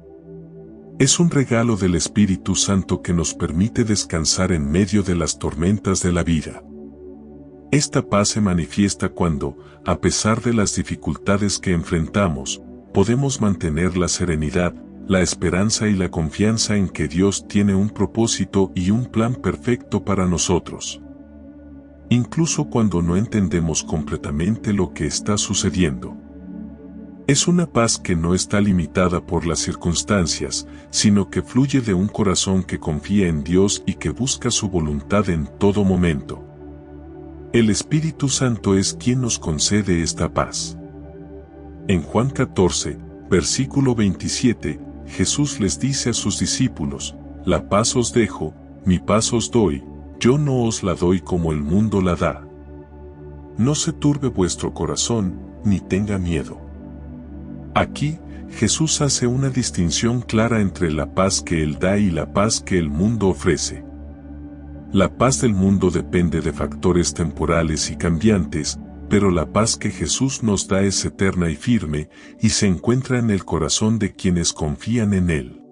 Es un regalo del Espíritu Santo que nos permite descansar en medio de las tormentas de la vida. Esta paz se manifiesta cuando, a pesar de las dificultades que enfrentamos, podemos mantener la serenidad, la esperanza y la confianza en que Dios tiene un propósito y un plan perfecto para nosotros. Incluso cuando no entendemos completamente lo que está sucediendo. Es una paz que no está limitada por las circunstancias, sino que fluye de un corazón que confía en Dios y que busca su voluntad en todo momento. El Espíritu Santo es quien nos concede esta paz. En Juan 14, versículo 27, Jesús les dice a sus discípulos: «La paz os dejo, mi paz os doy, yo no os la doy como el mundo la da. No se turbe vuestro corazón, ni tenga miedo». Aquí, Jesús hace una distinción clara entre la paz que Él da y la paz que el mundo ofrece. La paz del mundo depende de factores temporales y cambiantes, pero la paz que Jesús nos da es eterna y firme, y se encuentra en el corazón de quienes confían en Él.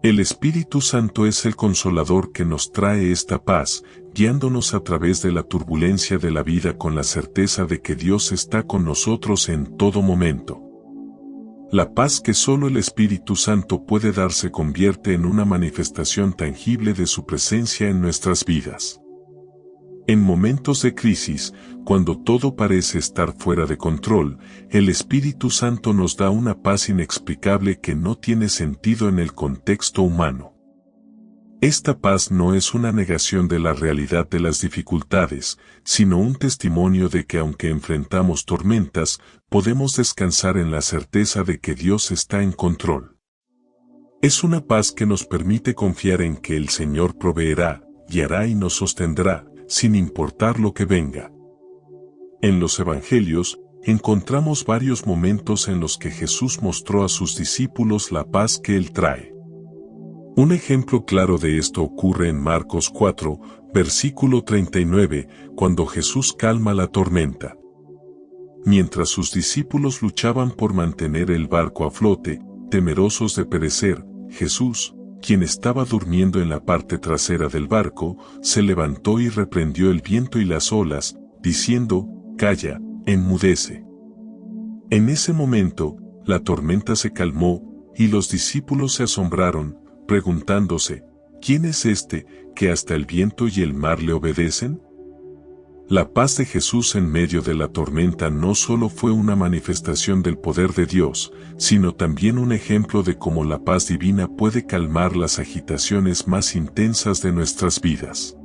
El Espíritu Santo es el consolador que nos trae esta paz, guiándonos a través de la turbulencia de la vida con la certeza de que Dios está con nosotros en todo momento. La paz que solo el Espíritu Santo puede dar se convierte en una manifestación tangible de su presencia en nuestras vidas. En momentos de crisis, cuando todo parece estar fuera de control, el Espíritu Santo nos da una paz inexplicable que no tiene sentido en el contexto humano. Esta paz no es una negación de la realidad de las dificultades, sino un testimonio de que aunque enfrentamos tormentas, podemos descansar en la certeza de que Dios está en control. Es una paz que nos permite confiar en que el Señor proveerá, guiará y nos sostendrá, sin importar lo que venga. En los Evangelios, encontramos varios momentos en los que Jesús mostró a sus discípulos la paz que Él trae. Un ejemplo claro de esto ocurre en Marcos 4, versículo 39, cuando Jesús calma la tormenta. Mientras sus discípulos luchaban por mantener el barco a flote, temerosos de perecer, Jesús, quien estaba durmiendo en la parte trasera del barco, se levantó y reprendió el viento y las olas, diciendo: «Calla, enmudece». En ese momento, la tormenta se calmó, y los discípulos se asombraron, preguntándose: ¿quién es este, que hasta el viento y el mar le obedecen? La paz de Jesús en medio de la tormenta no solo fue una manifestación del poder de Dios, sino también un ejemplo de cómo la paz divina puede calmar las agitaciones más intensas de nuestras vidas.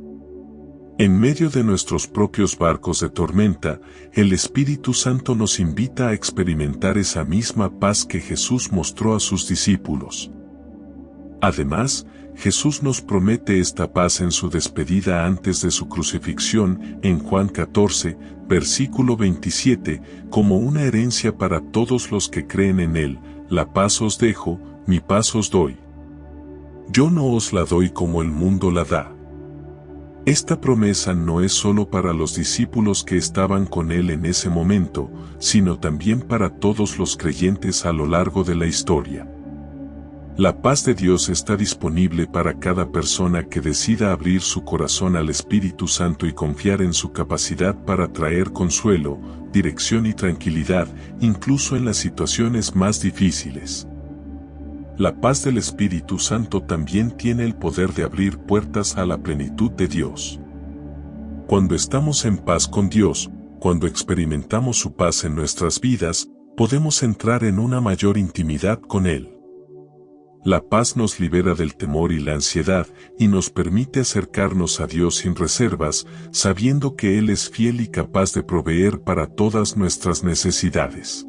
En medio de nuestros propios barcos de tormenta, el Espíritu Santo nos invita a experimentar esa misma paz que Jesús mostró a sus discípulos. Además, Jesús nos promete esta paz en su despedida antes de su crucifixión, en Juan 14, versículo 27, como una herencia para todos los que creen en Él: «La paz os dejo, mi paz os doy. Yo no os la doy como el mundo la da». Esta promesa no es solo para los discípulos que estaban con Él en ese momento, sino también para todos los creyentes a lo largo de la historia. La paz de Dios está disponible para cada persona que decida abrir su corazón al Espíritu Santo y confiar en su capacidad para traer consuelo, dirección y tranquilidad, incluso en las situaciones más difíciles. La paz del Espíritu Santo también tiene el poder de abrir puertas a la plenitud de Dios. Cuando estamos en paz con Dios, cuando experimentamos su paz en nuestras vidas, podemos entrar en una mayor intimidad con Él. La paz nos libera del temor y la ansiedad, y nos permite acercarnos a Dios sin reservas, sabiendo que Él es fiel y capaz de proveer para todas nuestras necesidades.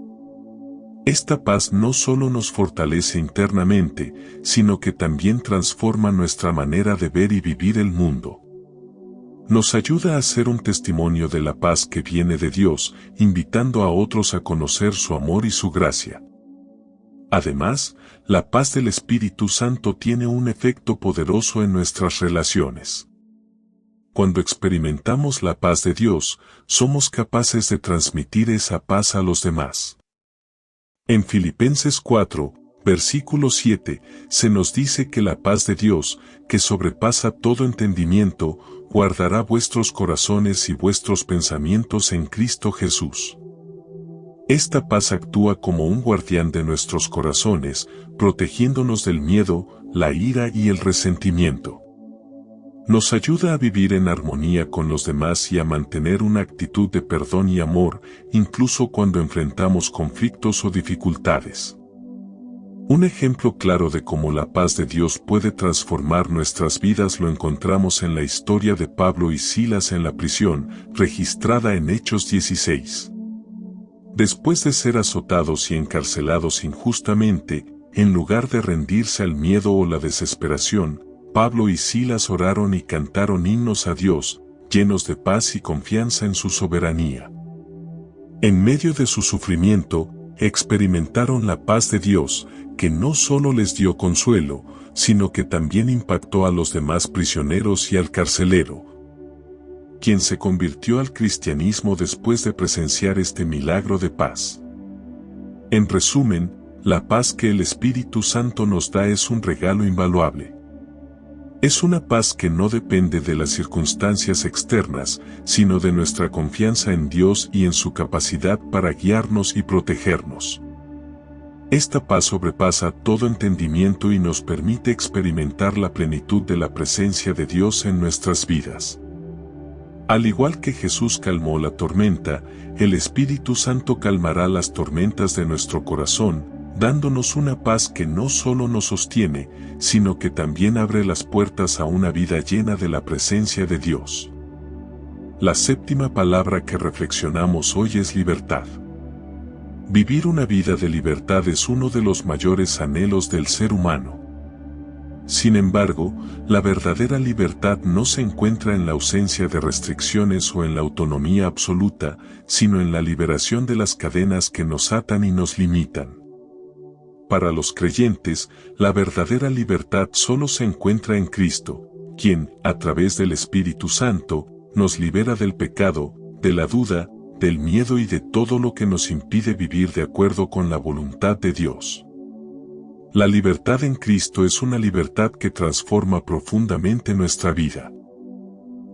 Esta paz no solo nos fortalece internamente, sino que también transforma nuestra manera de ver y vivir el mundo. Nos ayuda a ser un testimonio de la paz que viene de Dios, invitando a otros a conocer su amor y su gracia. Además, la paz del Espíritu Santo tiene un efecto poderoso en nuestras relaciones. Cuando experimentamos la paz de Dios, somos capaces de transmitir esa paz a los demás. En Filipenses 4, versículo 7, se nos dice que la paz de Dios, que sobrepasa todo entendimiento, guardará vuestros corazones y vuestros pensamientos en Cristo Jesús. Esta paz actúa como un guardián de nuestros corazones, protegiéndonos del miedo, la ira y el resentimiento. Nos ayuda a vivir en armonía con los demás y a mantener una actitud de perdón y amor, incluso cuando enfrentamos conflictos o dificultades. Un ejemplo claro de cómo la paz de Dios puede transformar nuestras vidas lo encontramos en la historia de Pablo y Silas en la prisión, registrada en Hechos 16. Después de ser azotados y encarcelados injustamente, en lugar de rendirse al miedo o la desesperación, Pablo y Silas oraron y cantaron himnos a Dios, llenos de paz y confianza en su soberanía. En medio de su sufrimiento, experimentaron la paz de Dios, que no solo les dio consuelo, sino que también impactó a los demás prisioneros y al carcelero, quien se convirtió al cristianismo después de presenciar este milagro de paz. En resumen, la paz que el Espíritu Santo nos da es un regalo invaluable. Es una paz que no depende de las circunstancias externas, sino de nuestra confianza en Dios y en su capacidad para guiarnos y protegernos. Esta paz sobrepasa todo entendimiento y nos permite experimentar la plenitud de la presencia de Dios en nuestras vidas. Al igual que Jesús calmó la tormenta, el Espíritu Santo calmará las tormentas de nuestro corazón, dándonos una paz que no solo nos sostiene, sino que también abre las puertas a una vida llena de la presencia de Dios. La séptima palabra que reflexionamos hoy es libertad. Vivir una vida de libertad es uno de los mayores anhelos del ser humano. Sin embargo, la verdadera libertad no se encuentra en la ausencia de restricciones o en la autonomía absoluta, sino en la liberación de las cadenas que nos atan y nos limitan. Para los creyentes, la verdadera libertad solo se encuentra en Cristo, quien, a través del Espíritu Santo, nos libera del pecado, de la duda, del miedo y de todo lo que nos impide vivir de acuerdo con la voluntad de Dios. La libertad en Cristo es una libertad que transforma profundamente nuestra vida.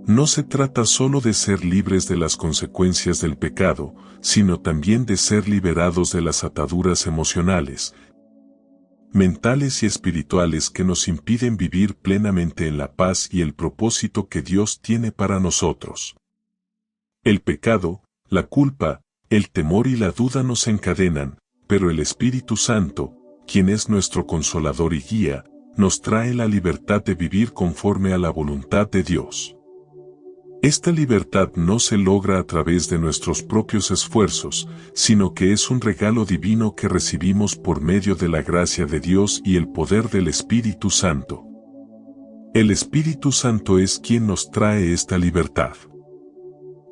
No se trata solo de ser libres de las consecuencias del pecado, sino también de ser liberados de las ataduras emocionales, mentales y espirituales que nos impiden vivir plenamente en la paz y el propósito que Dios tiene para nosotros. El pecado, la culpa, el temor y la duda nos encadenan, pero el Espíritu Santo, quien es nuestro consolador y guía, nos trae la libertad de vivir conforme a la voluntad de Dios. Esta libertad no se logra a través de nuestros propios esfuerzos, sino que es un regalo divino que recibimos por medio de la gracia de Dios y el poder del Espíritu Santo. El Espíritu Santo es quien nos trae esta libertad.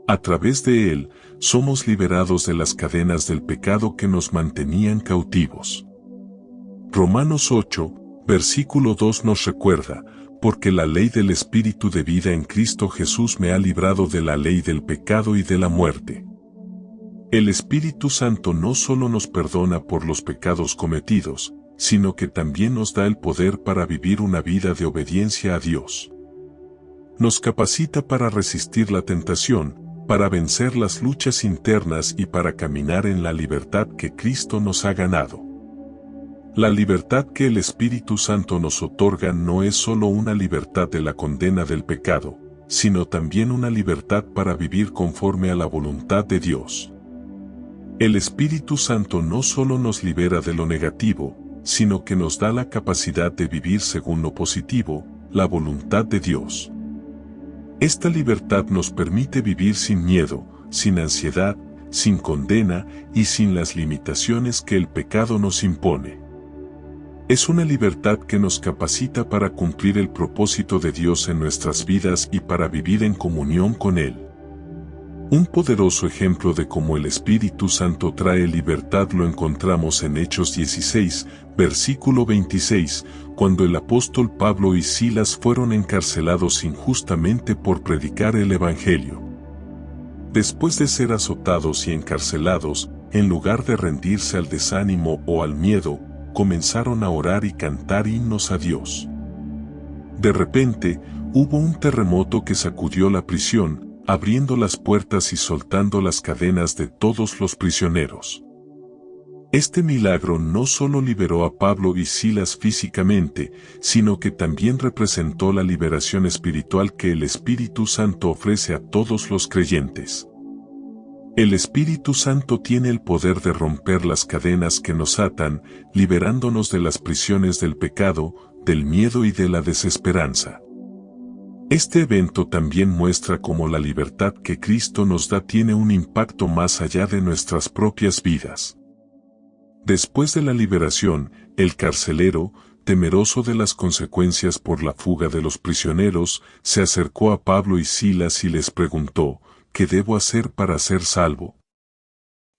A través de Él, somos liberados de las cadenas del pecado que nos mantenían cautivos. Romanos 8, versículo 2 nos recuerda, porque la ley del Espíritu de vida en Cristo Jesús me ha librado de la ley del pecado y de la muerte. El Espíritu Santo no solo nos perdona por los pecados cometidos, sino que también nos da el poder para vivir una vida de obediencia a Dios. Nos capacita para resistir la tentación, para vencer las luchas internas y para caminar en la libertad que Cristo nos ha ganado. La libertad que el Espíritu Santo nos otorga no es solo una libertad de la condena del pecado, sino también una libertad para vivir conforme a la voluntad de Dios. El Espíritu Santo no solo nos libera de lo negativo, sino que nos da la capacidad de vivir según lo positivo, la voluntad de Dios. Esta libertad nos permite vivir sin miedo, sin ansiedad, sin condena y sin las limitaciones que el pecado nos impone. Es una libertad que nos capacita para cumplir el propósito de Dios en nuestras vidas y para vivir en comunión con Él. Un poderoso ejemplo de cómo el Espíritu Santo trae libertad lo encontramos en Hechos 16, versículo 26, cuando el apóstol Pablo y Silas fueron encarcelados injustamente por predicar el Evangelio. Después de ser azotados y encarcelados, en lugar de rendirse al desánimo o al miedo, comenzaron a orar y cantar himnos a Dios. De repente, hubo un terremoto que sacudió la prisión, abriendo las puertas y soltando las cadenas de todos los prisioneros. Este milagro no solo liberó a Pablo y Silas físicamente, sino que también representó la liberación espiritual que el Espíritu Santo ofrece a todos los creyentes. El Espíritu Santo tiene el poder de romper las cadenas que nos atan, liberándonos de las prisiones del pecado, del miedo y de la desesperanza. Este evento también muestra cómo la libertad que Cristo nos da tiene un impacto más allá de nuestras propias vidas. Después de la liberación, el carcelero, temeroso de las consecuencias por la fuga de los prisioneros, se acercó a Pablo y Silas y les preguntó, ¿qué debo hacer para ser salvo?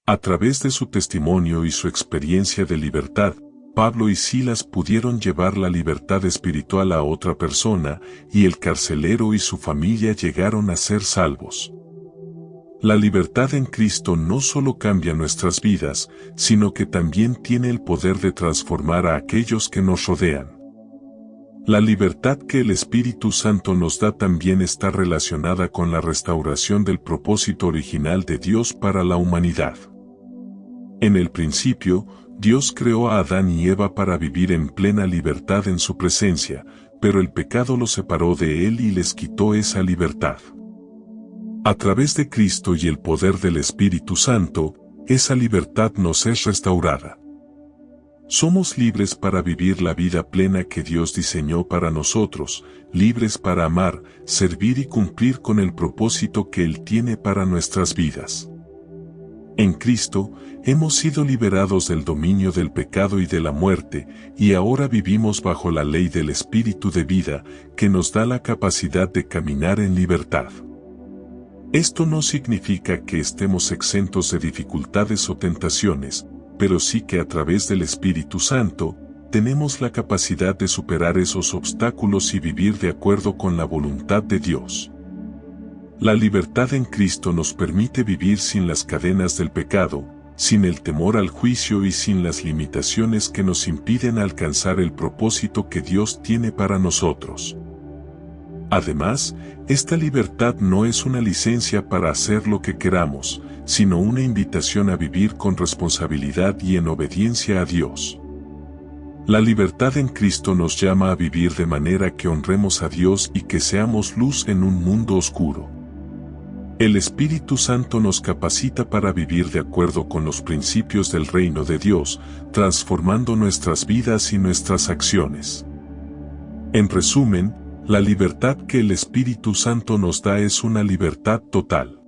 A través de su testimonio y su experiencia de libertad, Pablo y Silas pudieron llevar la libertad espiritual a otra persona, y el carcelero y su familia llegaron a ser salvos. La libertad en Cristo no solo cambia nuestras vidas, sino que también tiene el poder de transformar a aquellos que nos rodean. La libertad que el Espíritu Santo nos da también está relacionada con la restauración del propósito original de Dios para la humanidad. En el principio, Dios creó a Adán y Eva para vivir en plena libertad en su presencia, pero el pecado los separó de Él y les quitó esa libertad. A través de Cristo y el poder del Espíritu Santo, esa libertad nos es restaurada. Somos libres para vivir la vida plena que Dios diseñó para nosotros, libres para amar, servir y cumplir con el propósito que Él tiene para nuestras vidas. En Cristo, hemos sido liberados del dominio del pecado y de la muerte, y ahora vivimos bajo la ley del Espíritu de vida, que nos da la capacidad de caminar en libertad. Esto no significa que estemos exentos de dificultades o tentaciones, pero sí que a través del Espíritu Santo, tenemos la capacidad de superar esos obstáculos y vivir de acuerdo con la voluntad de Dios. La libertad en Cristo nos permite vivir sin las cadenas del pecado, sin el temor al juicio y sin las limitaciones que nos impiden alcanzar el propósito que Dios tiene para nosotros. Además, esta libertad no es una licencia para hacer lo que queramos, sino una invitación a vivir con responsabilidad y en obediencia a Dios. La libertad en Cristo nos llama a vivir de manera que honremos a Dios y que seamos luz en un mundo oscuro. El Espíritu Santo nos capacita para vivir de acuerdo con los principios del reino de Dios, transformando nuestras vidas y nuestras acciones. En resumen, la libertad que el Espíritu Santo nos da es una libertad total.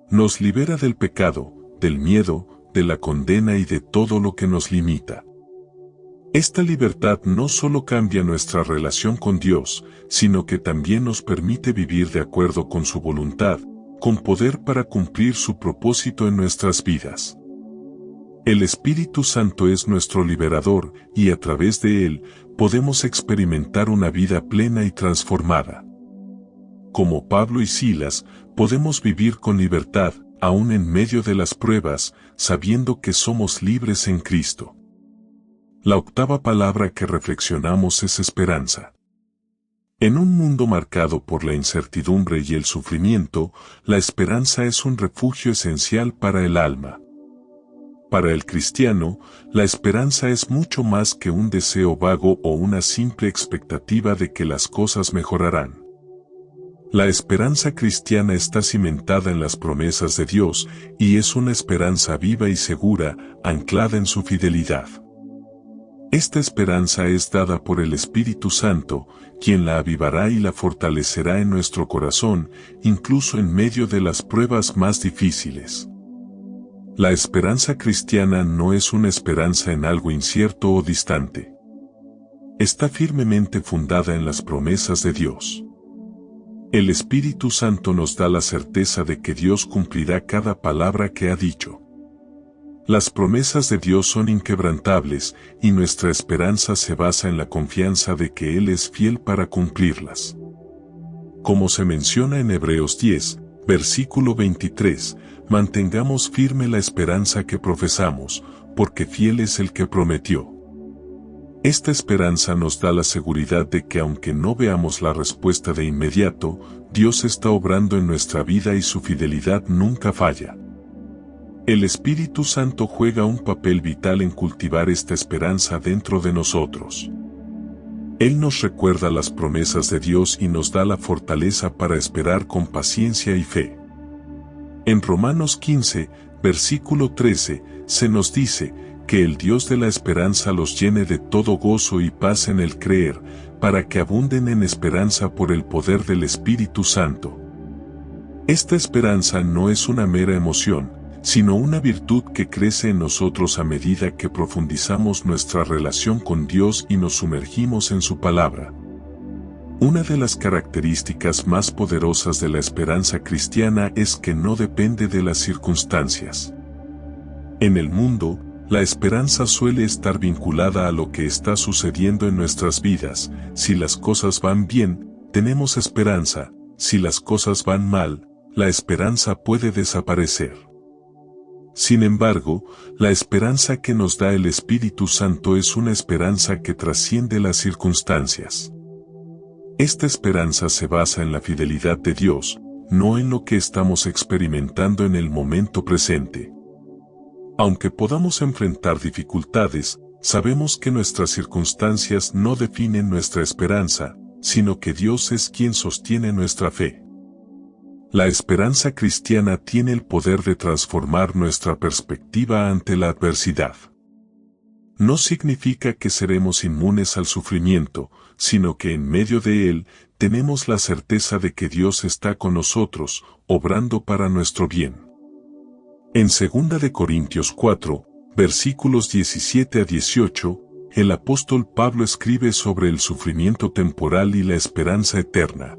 Nos libera del pecado, del miedo, de la condena y de todo lo que nos limita. Esta libertad no solo cambia nuestra relación con Dios, sino que también nos permite vivir de acuerdo con su voluntad, con poder para cumplir su propósito en nuestras vidas. El Espíritu Santo es nuestro liberador, y a través de él, podemos experimentar una vida plena y transformada. Como Pablo y Silas, podemos vivir con libertad, aún en medio de las pruebas, sabiendo que somos libres en Cristo. La octava palabra que reflexionamos es esperanza. En un mundo marcado por la incertidumbre y el sufrimiento, la esperanza es un refugio esencial para el alma. Para el cristiano, la esperanza es mucho más que un deseo vago o una simple expectativa de que las cosas mejorarán. La esperanza cristiana está cimentada en las promesas de Dios y es una esperanza viva y segura, anclada en su fidelidad. Esta esperanza es dada por el Espíritu Santo, quien la avivará y la fortalecerá en nuestro corazón, incluso en medio de las pruebas más difíciles. La esperanza cristiana no es una esperanza en algo incierto o distante. Está firmemente fundada en las promesas de Dios. El Espíritu Santo nos da la certeza de que Dios cumplirá cada palabra que ha dicho. Las promesas de Dios son inquebrantables y nuestra esperanza se basa en la confianza de que Él es fiel para cumplirlas. Como se menciona en Hebreos 10, versículo 23, mantengamos firme la esperanza que profesamos, porque fiel es el que prometió. Esta esperanza nos da la seguridad de que aunque no veamos la respuesta de inmediato, Dios está obrando en nuestra vida y su fidelidad nunca falla. El Espíritu Santo juega un papel vital en cultivar esta esperanza dentro de nosotros. Él nos recuerda las promesas de Dios y nos da la fortaleza para esperar con paciencia y fe. En Romanos 15, versículo 13, se nos dice que el Dios de la esperanza los llene de todo gozo y paz en el creer, para que abunden en esperanza por el poder del Espíritu Santo. Esta esperanza no es una mera emoción, sino una virtud que crece en nosotros a medida que profundizamos nuestra relación con Dios y nos sumergimos en su palabra. Una de las características más poderosas de la esperanza cristiana es que no depende de las circunstancias. En el mundo, la esperanza suele estar vinculada a lo que está sucediendo en nuestras vidas. Si las cosas van bien, tenemos esperanza; si las cosas van mal, la esperanza puede desaparecer. Sin embargo, la esperanza que nos da el Espíritu Santo es una esperanza que trasciende las circunstancias. Esta esperanza se basa en la fidelidad de Dios, no en lo que estamos experimentando en el momento presente. Aunque podamos enfrentar dificultades, sabemos que nuestras circunstancias no definen nuestra esperanza, sino que Dios es quien sostiene nuestra fe. La esperanza cristiana tiene el poder de transformar nuestra perspectiva ante la adversidad. No significa que seremos inmunes al sufrimiento, sino que en medio de él, tenemos la certeza de que Dios está con nosotros, obrando para nuestro bien. En 2 de Corintios 4, versículos 17 a 18, el apóstol Pablo escribe sobre el sufrimiento temporal y la esperanza eterna.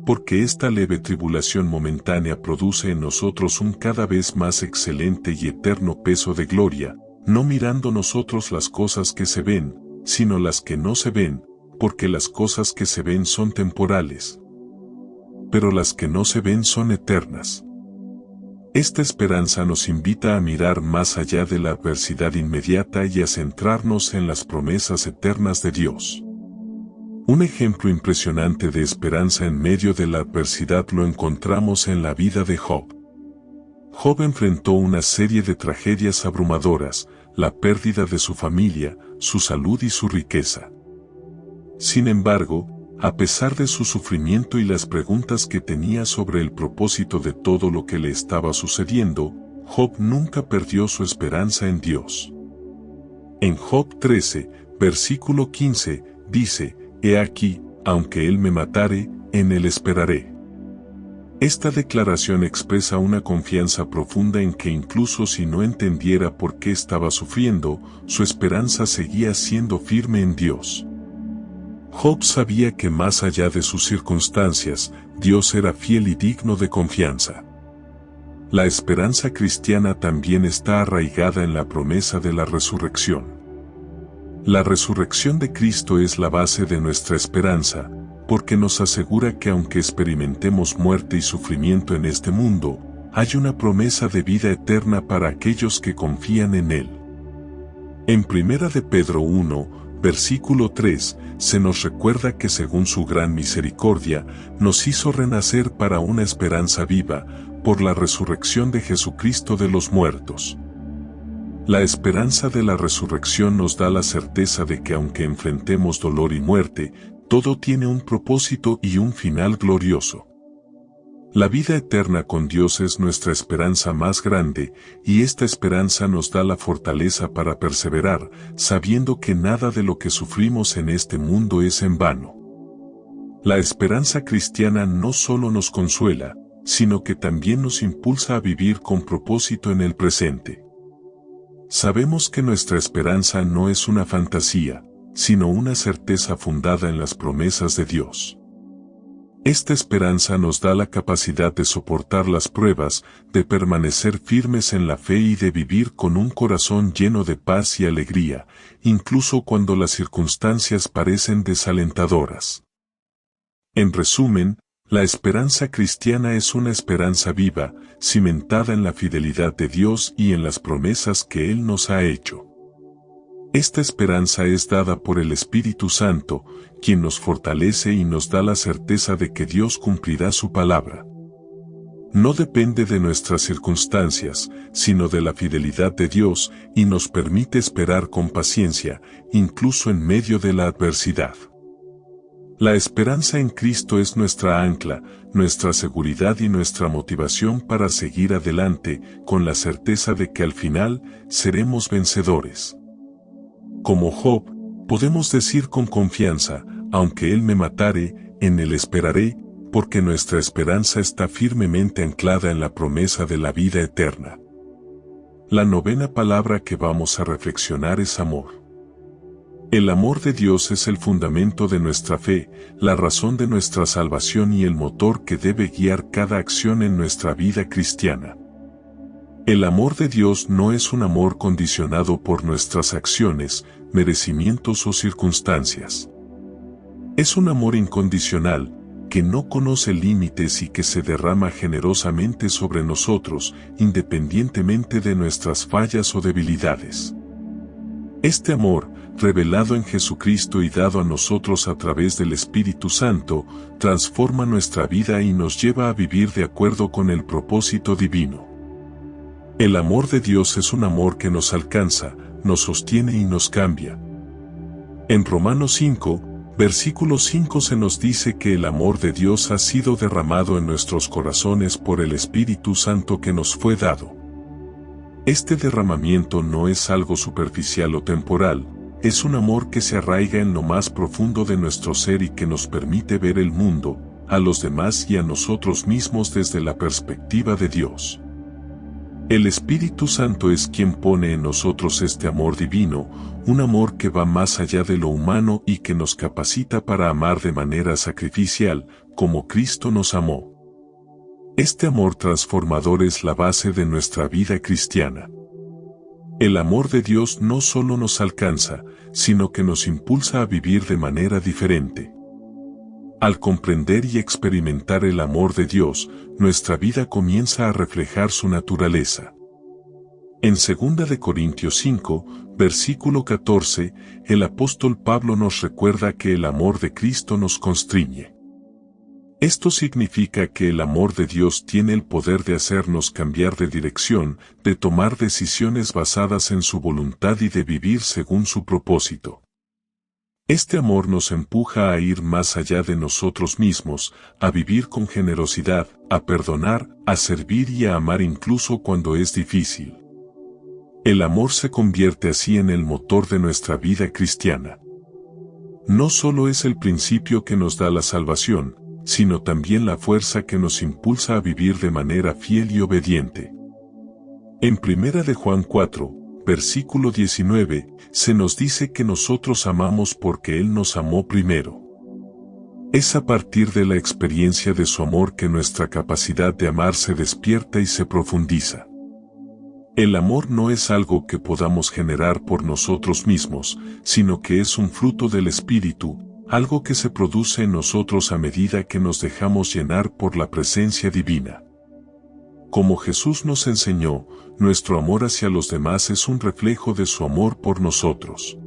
Porque esta leve tribulación momentánea produce en nosotros un cada vez más excelente y eterno peso de gloria, no mirando nosotros las cosas que se ven, sino las que no se ven, porque las cosas que se ven son temporales, pero las que no se ven son eternas. Esta esperanza nos invita a mirar más allá de la adversidad inmediata y a centrarnos en las promesas eternas de Dios. Un ejemplo impresionante de esperanza en medio de la adversidad lo encontramos en la vida de Job. Job enfrentó una serie de tragedias abrumadoras, la pérdida de su familia, su salud y su riqueza. Sin embargo, a pesar de su sufrimiento y las preguntas que tenía sobre el propósito de todo lo que le estaba sucediendo, Job nunca perdió su esperanza en Dios. En Job 13, versículo 15, dice: «He aquí, aunque él me matare, en él esperaré». Esta declaración expresa una confianza profunda en que incluso si no entendiera por qué estaba sufriendo, su esperanza seguía siendo firme en Dios. Job sabía que más allá de sus circunstancias, Dios era fiel y digno de confianza. La esperanza cristiana también está arraigada en la promesa de la resurrección. La resurrección de Cristo es la base de nuestra esperanza, porque nos asegura que aunque experimentemos muerte y sufrimiento en este mundo, hay una promesa de vida eterna para aquellos que confían en Él. En 1 de Pedro 1, versículo 3, se nos recuerda que según su gran misericordia, nos hizo renacer para una esperanza viva, por la resurrección de Jesucristo de los muertos. La esperanza de la resurrección nos da la certeza de que aunque enfrentemos dolor y muerte, todo tiene un propósito y un final glorioso. La vida eterna con Dios es nuestra esperanza más grande, y esta esperanza nos da la fortaleza para perseverar, sabiendo que nada de lo que sufrimos en este mundo es en vano. La esperanza cristiana no solo nos consuela, sino que también nos impulsa a vivir con propósito en el presente. Sabemos que nuestra esperanza no es una fantasía, sino una certeza fundada en las promesas de Dios. Esta esperanza nos da la capacidad de soportar las pruebas, de permanecer firmes en la fe y de vivir con un corazón lleno de paz y alegría, incluso cuando las circunstancias parecen desalentadoras. En resumen, la esperanza cristiana es una esperanza viva, cimentada en la fidelidad de Dios y en las promesas que Él nos ha hecho. Esta esperanza es dada por el Espíritu Santo, quien nos fortalece y nos da la certeza de que Dios cumplirá su palabra. No depende de nuestras circunstancias, sino de la fidelidad de Dios, y nos permite esperar con paciencia, incluso en medio de la adversidad. La esperanza en Cristo es nuestra ancla, nuestra seguridad y nuestra motivación para seguir adelante, con la certeza de que al final seremos vencedores. Como Job, podemos decir con confianza, aunque Él me matare, en Él esperaré, porque nuestra esperanza está firmemente anclada en la promesa de la vida eterna. La novena palabra que vamos a reflexionar es amor. El amor de Dios es el fundamento de nuestra fe, la razón de nuestra salvación y el motor que debe guiar cada acción en nuestra vida cristiana. El amor de Dios no es un amor condicionado por nuestras acciones, merecimientos o circunstancias. Es un amor incondicional, que no conoce límites y que se derrama generosamente sobre nosotros, independientemente de nuestras fallas o debilidades. Este amor, revelado en Jesucristo y dado a nosotros a través del Espíritu Santo, transforma nuestra vida y nos lleva a vivir de acuerdo con el propósito divino. El amor de Dios es un amor que nos alcanza, nos sostiene y nos cambia. En Romanos 5, versículo 5 se nos dice que el amor de Dios ha sido derramado en nuestros corazones por el Espíritu Santo que nos fue dado. Este derramamiento no es algo superficial o temporal, es un amor que se arraiga en lo más profundo de nuestro ser y que nos permite ver el mundo, a los demás y a nosotros mismos desde la perspectiva de Dios. El Espíritu Santo es quien pone en nosotros este amor divino, un amor que va más allá de lo humano y que nos capacita para amar de manera sacrificial, como Cristo nos amó. Este amor transformador es la base de nuestra vida cristiana. El amor de Dios no solo nos alcanza, sino que nos impulsa a vivir de manera diferente. Al comprender y experimentar el amor de Dios, nuestra vida comienza a reflejar su naturaleza. En 2 de Corintios 5, versículo 14, el apóstol Pablo nos recuerda que el amor de Cristo nos constriñe. Esto significa que el amor de Dios tiene el poder de hacernos cambiar de dirección, de tomar decisiones basadas en su voluntad y de vivir según su propósito. Este amor nos empuja a ir más allá de nosotros mismos, a vivir con generosidad, a perdonar, a servir y a amar incluso cuando es difícil. El amor se convierte así en el motor de nuestra vida cristiana. No solo es el principio que nos da la salvación, sino también la fuerza que nos impulsa a vivir de manera fiel y obediente. En 1 de Juan 4, versículo 19, se nos dice que nosotros amamos porque Él nos amó primero. Es a partir de la experiencia de su amor que nuestra capacidad de amar se despierta y se profundiza. El amor no es algo que podamos generar por nosotros mismos, sino que es un fruto del Espíritu, algo que se produce en nosotros a medida que nos dejamos llenar por la presencia divina. Como Jesús nos enseñó, nuestro amor hacia los demás es un reflejo de su amor por nosotros.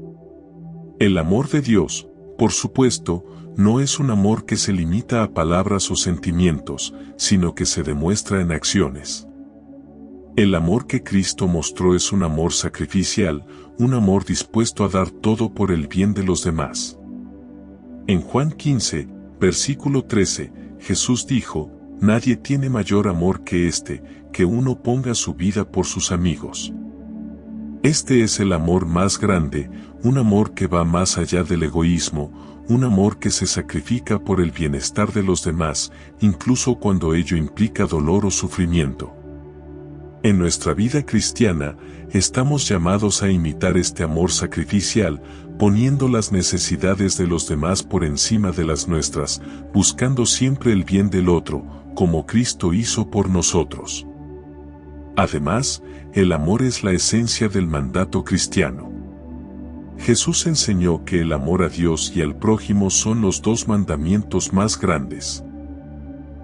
El amor de Dios, por supuesto, no es un amor que se limita a palabras o sentimientos, sino que se demuestra en acciones. El amor que Cristo mostró es un amor sacrificial, un amor dispuesto a dar todo por el bien de los demás. En Juan 15, versículo 13, Jesús dijo, «Nadie tiene mayor amor que este, que uno ponga su vida por sus amigos». Este es el amor más grande, un amor que va más allá del egoísmo, un amor que se sacrifica por el bienestar de los demás, incluso cuando ello implica dolor o sufrimiento. En nuestra vida cristiana, estamos llamados a imitar este amor sacrificial, poniendo las necesidades de los demás por encima de las nuestras, buscando siempre el bien del otro, como Cristo hizo por nosotros. Además, el amor es la esencia del mandato cristiano. Jesús enseñó que el amor a Dios y al prójimo son los dos mandamientos más grandes.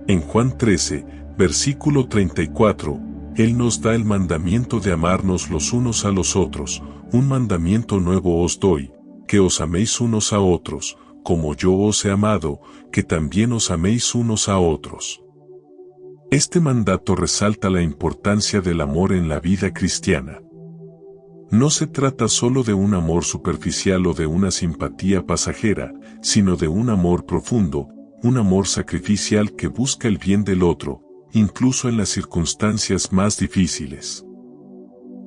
En Juan 13, versículo 34, Él nos da el mandamiento de amarnos los unos a los otros. Un mandamiento nuevo os doy, que os améis unos a otros, como yo os he amado, que también os améis unos a otros. Este mandato resalta la importancia del amor en la vida cristiana. No se trata solo de un amor superficial o de una simpatía pasajera, sino de un amor profundo, un amor sacrificial que busca el bien del otro, incluso en las circunstancias más difíciles.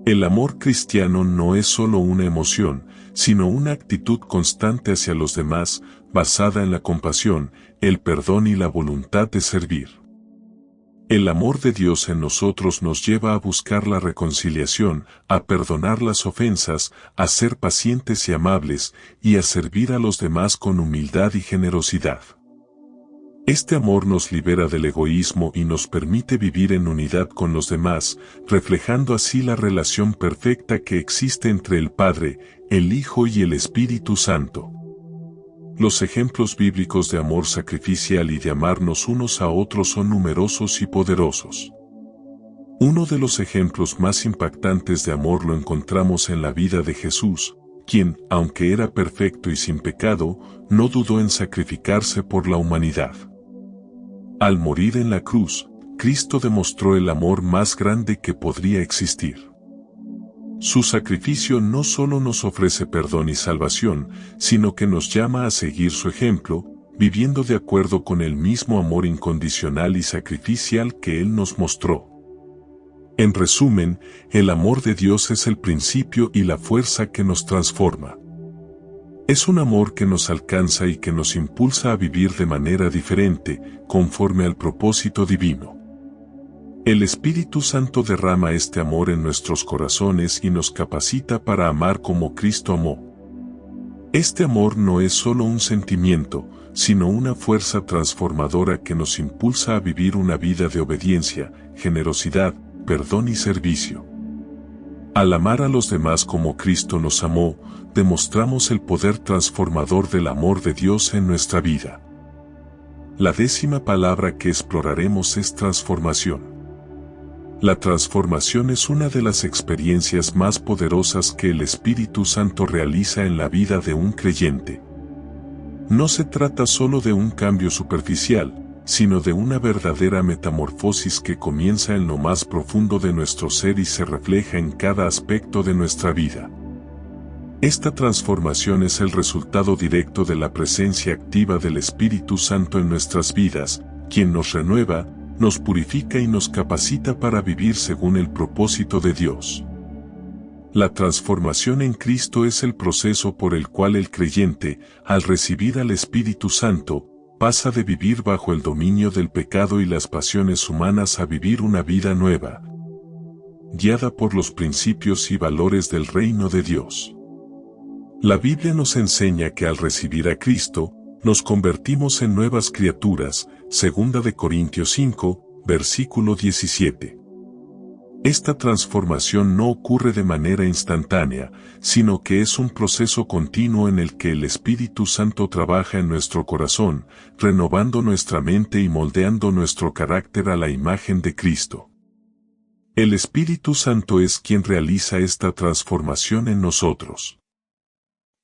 El amor cristiano no es solo una emoción, sino una actitud constante hacia los demás, basada en la compasión, el perdón y la voluntad de servir. El amor de Dios en nosotros nos lleva a buscar la reconciliación, a perdonar las ofensas, a ser pacientes y amables, y a servir a los demás con humildad y generosidad. Este amor nos libera del egoísmo y nos permite vivir en unidad con los demás, reflejando así la relación perfecta que existe entre el Padre, el Hijo y el Espíritu Santo. Los ejemplos bíblicos de amor sacrificial y de amarnos unos a otros son numerosos y poderosos. Uno de los ejemplos más impactantes de amor lo encontramos en la vida de Jesús, quien, aunque era perfecto y sin pecado, no dudó en sacrificarse por la humanidad. Al morir en la cruz, Cristo demostró el amor más grande que podría existir. Su sacrificio no solo nos ofrece perdón y salvación, sino que nos llama a seguir su ejemplo, viviendo de acuerdo con el mismo amor incondicional y sacrificial que Él nos mostró. En resumen, el amor de Dios es el principio y la fuerza que nos transforma. Es un amor que nos alcanza y que nos impulsa a vivir de manera diferente, conforme al propósito divino. El Espíritu Santo derrama este amor en nuestros corazones y nos capacita para amar como Cristo amó. Este amor no es solo un sentimiento, sino una fuerza transformadora que nos impulsa a vivir una vida de obediencia, generosidad, perdón y servicio. Al amar a los demás como Cristo nos amó, demostramos el poder transformador del amor de Dios en nuestra vida. La 10ª palabra que exploraremos es transformación. La transformación es una de las experiencias más poderosas que el Espíritu Santo realiza en la vida de un creyente. No se trata solo de un cambio superficial, sino de una verdadera metamorfosis que comienza en lo más profundo de nuestro ser y se refleja en cada aspecto de nuestra vida. Esta transformación es el resultado directo de la presencia activa del Espíritu Santo en nuestras vidas, quien nos renueva, nos purifica y nos capacita para vivir según el propósito de Dios. La transformación en Cristo es el proceso por el cual el creyente, al recibir al Espíritu Santo, pasa de vivir bajo el dominio del pecado y las pasiones humanas a vivir una vida nueva, guiada por los principios y valores del reino de Dios. La Biblia nos enseña que al recibir a Cristo, nos convertimos en nuevas criaturas, 2 de Corintios 5, versículo 17. Esta transformación no ocurre de manera instantánea, sino que es un proceso continuo en el que el Espíritu Santo trabaja en nuestro corazón, renovando nuestra mente y moldeando nuestro carácter a la imagen de Cristo. El Espíritu Santo es quien realiza esta transformación en nosotros.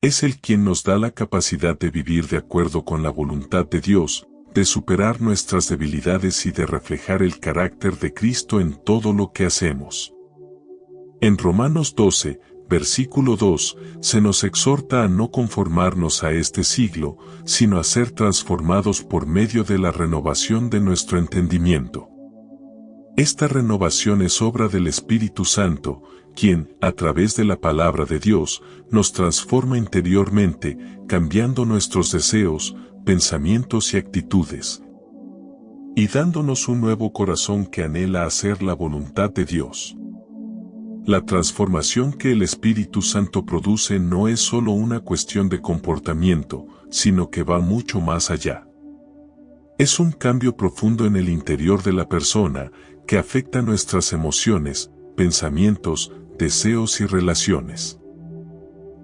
Es Él quien nos da la capacidad de vivir de acuerdo con la voluntad de Dios, de superar nuestras debilidades y de reflejar el carácter de Cristo en todo lo que hacemos. En Romanos 12, versículo 2, se nos exhorta a no conformarnos a este siglo, sino a ser transformados por medio de la renovación de nuestro entendimiento. Esta renovación es obra del Espíritu Santo, quien, a través de la palabra de Dios, nos transforma interiormente, cambiando nuestros deseos, pensamientos y actitudes, y dándonos un nuevo corazón que anhela hacer la voluntad de Dios. La transformación que el Espíritu Santo produce no es solo una cuestión de comportamiento, sino que va mucho más allá. Es un cambio profundo en el interior de la persona, que afecta nuestras emociones, pensamientos, deseos y relaciones.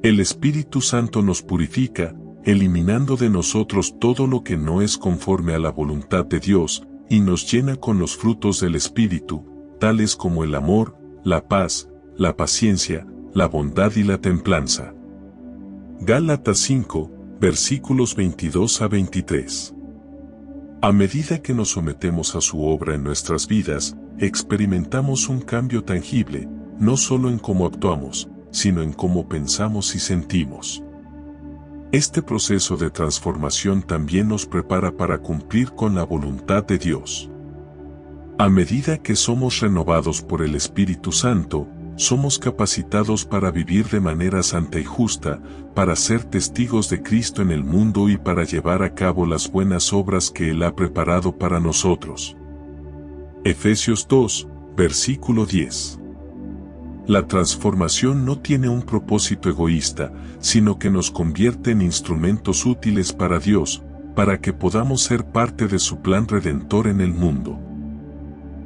El Espíritu Santo nos purifica, eliminando de nosotros todo lo que no es conforme a la voluntad de Dios, y nos llena con los frutos del Espíritu, tales como el amor, la paz, la paciencia, la bondad y la templanza. Gálatas 5, versículos 22 a 23. A medida que nos sometemos a su obra en nuestras vidas, experimentamos un cambio tangible, no solo en cómo actuamos, sino en cómo pensamos y sentimos. Este proceso de transformación también nos prepara para cumplir con la voluntad de Dios. A medida que somos renovados por el Espíritu Santo, somos capacitados para vivir de manera santa y justa, para ser testigos de Cristo en el mundo y para llevar a cabo las buenas obras que Él ha preparado para nosotros. Efesios 2, versículo 10. La transformación no tiene un propósito egoísta, sino que nos convierte en instrumentos útiles para Dios, para que podamos ser parte de su plan redentor en el mundo.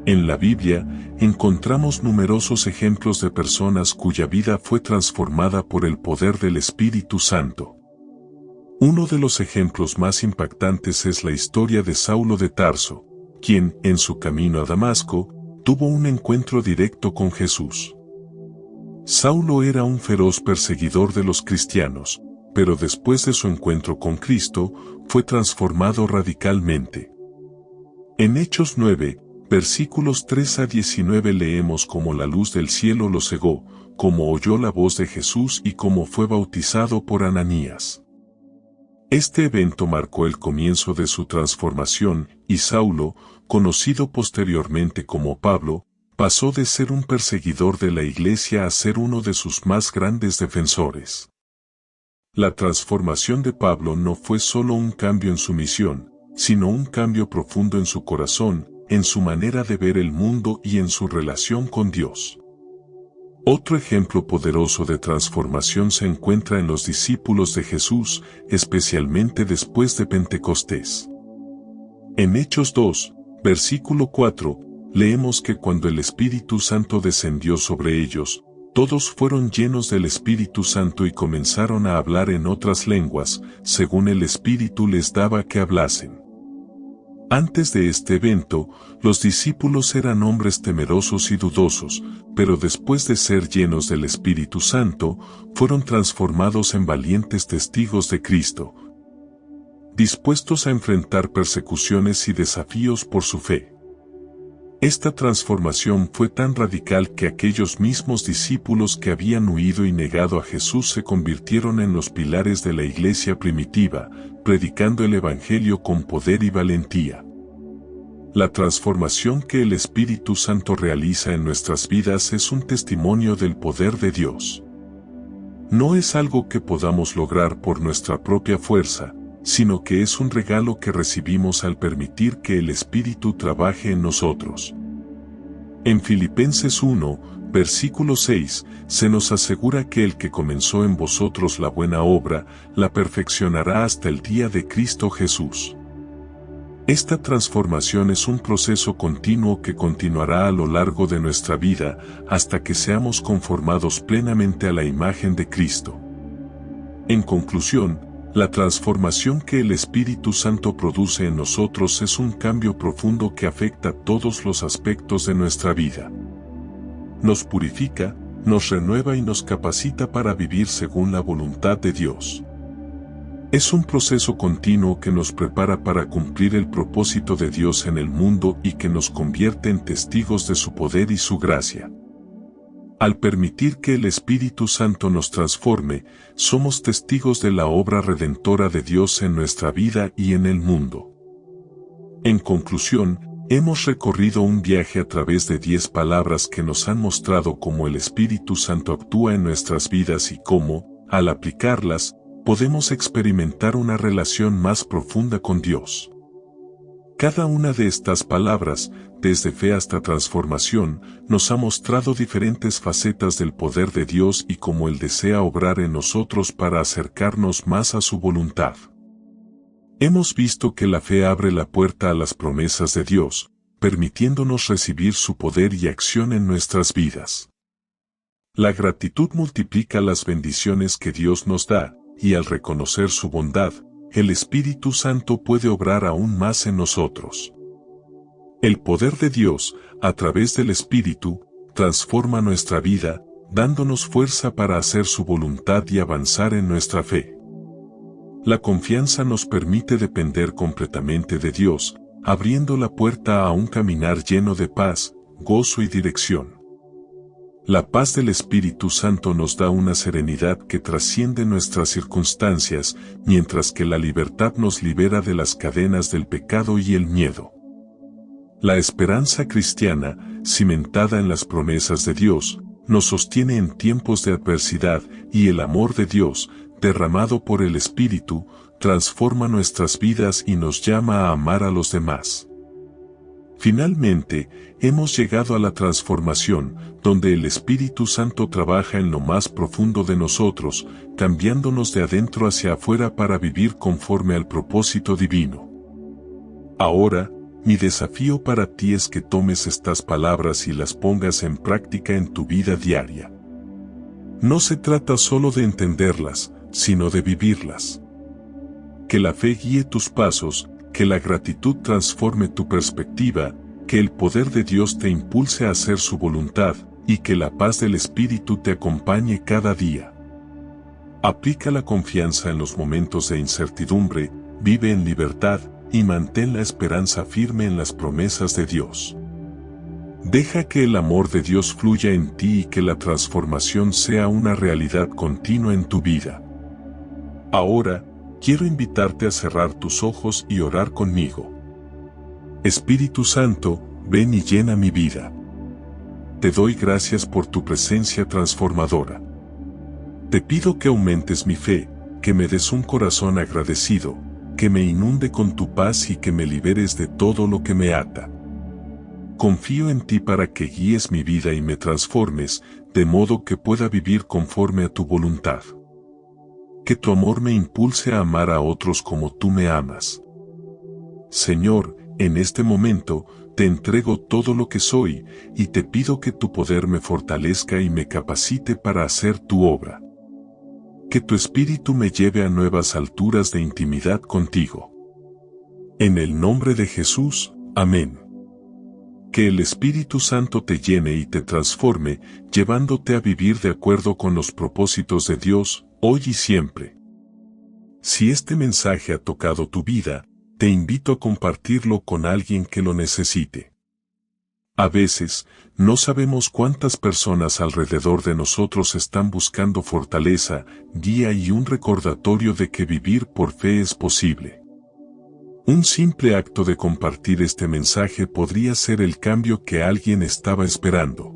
En la Biblia, encontramos numerosos ejemplos de personas cuya vida fue transformada por el poder del Espíritu Santo. Uno de los ejemplos más impactantes es la historia de Saulo de Tarso, quien, en su camino a Damasco, tuvo un encuentro directo con Jesús. Saulo era un feroz perseguidor de los cristianos, pero después de su encuentro con Cristo, fue transformado radicalmente. En Hechos 9, versículos 3 a 19 leemos cómo la luz del cielo lo cegó, cómo oyó la voz de Jesús y cómo fue bautizado por Ananías. Este evento marcó el comienzo de su transformación y Saulo, conocido posteriormente como Pablo, pasó de ser un perseguidor de la iglesia a ser uno de sus más grandes defensores. La transformación de Pablo no fue solo un cambio en su misión, sino un cambio profundo en su corazón, en su manera de ver el mundo y en su relación con Dios. Otro ejemplo poderoso de transformación se encuentra en los discípulos de Jesús, especialmente después de Pentecostés. En Hechos 2, versículo 4, leemos que cuando el Espíritu Santo descendió sobre ellos, todos fueron llenos del Espíritu Santo y comenzaron a hablar en otras lenguas, según el Espíritu les daba que hablasen. Antes de este evento, los discípulos eran hombres temerosos y dudosos, pero después de ser llenos del Espíritu Santo, fueron transformados en valientes testigos de Cristo, dispuestos a enfrentar persecuciones y desafíos por su fe. Esta transformación fue tan radical que aquellos mismos discípulos que habían huido y negado a Jesús se convirtieron en los pilares de la iglesia primitiva, predicando el Evangelio con poder y valentía. La transformación que el Espíritu Santo realiza en nuestras vidas es un testimonio del poder de Dios. No es algo que podamos lograr por nuestra propia fuerza, sino que es un regalo que recibimos al permitir que el Espíritu trabaje en nosotros. En Filipenses 1, versículo 6, se nos asegura que el que comenzó en vosotros la buena obra, la perfeccionará hasta el día de Cristo Jesús. Esta transformación es un proceso continuo que continuará a lo largo de nuestra vida hasta que seamos conformados plenamente a la imagen de Cristo. En conclusión, la transformación que el Espíritu Santo produce en nosotros es un cambio profundo que afecta todos los aspectos de nuestra vida. Nos purifica, nos renueva y nos capacita para vivir según la voluntad de Dios. Es un proceso continuo que nos prepara para cumplir el propósito de Dios en el mundo y que nos convierte en testigos de su poder y su gracia. Al permitir que el Espíritu Santo nos transforme, somos testigos de la obra redentora de Dios en nuestra vida y en el mundo. En conclusión, hemos recorrido un viaje a través de 10 palabras que nos han mostrado cómo el Espíritu Santo actúa en nuestras vidas y cómo, al aplicarlas, podemos experimentar una relación más profunda con Dios. Cada una de estas palabras, desde fe hasta transformación, nos ha mostrado diferentes facetas del poder de Dios y cómo Él desea obrar en nosotros para acercarnos más a su voluntad. Hemos visto que la fe abre la puerta a las promesas de Dios, permitiéndonos recibir su poder y acción en nuestras vidas. La gratitud multiplica las bendiciones que Dios nos da, y al reconocer su bondad, el Espíritu Santo puede obrar aún más en nosotros. El poder de Dios, a través del Espíritu, transforma nuestra vida, dándonos fuerza para hacer su voluntad y avanzar en nuestra fe. La confianza nos permite depender completamente de Dios, abriendo la puerta a un caminar lleno de paz, gozo y dirección. La paz del Espíritu Santo nos da una serenidad que trasciende nuestras circunstancias, mientras que la libertad nos libera de las cadenas del pecado y el miedo. La esperanza cristiana, cimentada en las promesas de Dios, nos sostiene en tiempos de adversidad, y el amor de Dios, derramado por el Espíritu, transforma nuestras vidas y nos llama a amar a los demás. Finalmente, hemos llegado a la transformación, donde el Espíritu Santo trabaja en lo más profundo de nosotros, cambiándonos de adentro hacia afuera para vivir conforme al propósito divino. Ahora, mi desafío para ti es que tomes estas palabras y las pongas en práctica en tu vida diaria. No se trata solo de entenderlas, sino de vivirlas. Que la fe guíe tus pasos, que la gratitud transforme tu perspectiva, que el poder de Dios te impulse a hacer su voluntad, y que la paz del Espíritu te acompañe cada día. Aplica la confianza en los momentos de incertidumbre, vive en libertad, y mantén la esperanza firme en las promesas de Dios. Deja que el amor de Dios fluya en ti y que la transformación sea una realidad continua en tu vida. Ahora, quiero invitarte a cerrar tus ojos y orar conmigo. Espíritu Santo, ven y llena mi vida. Te doy gracias por tu presencia transformadora. Te pido que aumentes mi fe, que me des un corazón agradecido, que me inunde con tu paz y que me liberes de todo lo que me ata. Confío en ti para que guíes mi vida y me transformes, de modo que pueda vivir conforme a tu voluntad. Que tu amor me impulse a amar a otros como tú me amas. Señor, en este momento, te entrego todo lo que soy, y te pido que tu poder me fortalezca y me capacite para hacer tu obra. Que tu Espíritu me lleve a nuevas alturas de intimidad contigo. En el nombre de Jesús, amén. Que el Espíritu Santo te llene y te transforme, llevándote a vivir de acuerdo con los propósitos de Dios, hoy y siempre. Si este mensaje ha tocado tu vida, te invito a compartirlo con alguien que lo necesite. A veces, no sabemos cuántas personas alrededor de nosotros están buscando fortaleza, guía y un recordatorio de que vivir por fe es posible. Un simple acto de compartir este mensaje podría ser el cambio que alguien estaba esperando.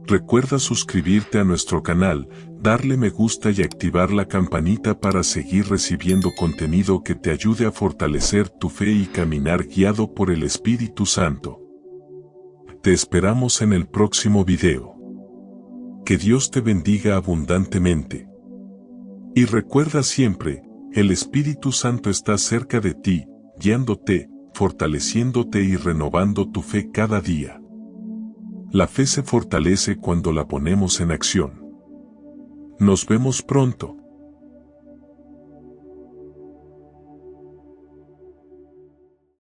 Recuerda suscribirte a nuestro canal, darle me gusta y activar la campanita para seguir recibiendo contenido que te ayude a fortalecer tu fe y caminar guiado por el Espíritu Santo. Te esperamos en el próximo video. Que Dios te bendiga abundantemente. Y recuerda siempre, el Espíritu Santo está cerca de ti, guiándote, fortaleciéndote y renovando tu fe cada día. La fe se fortalece cuando la ponemos en acción. Nos vemos pronto.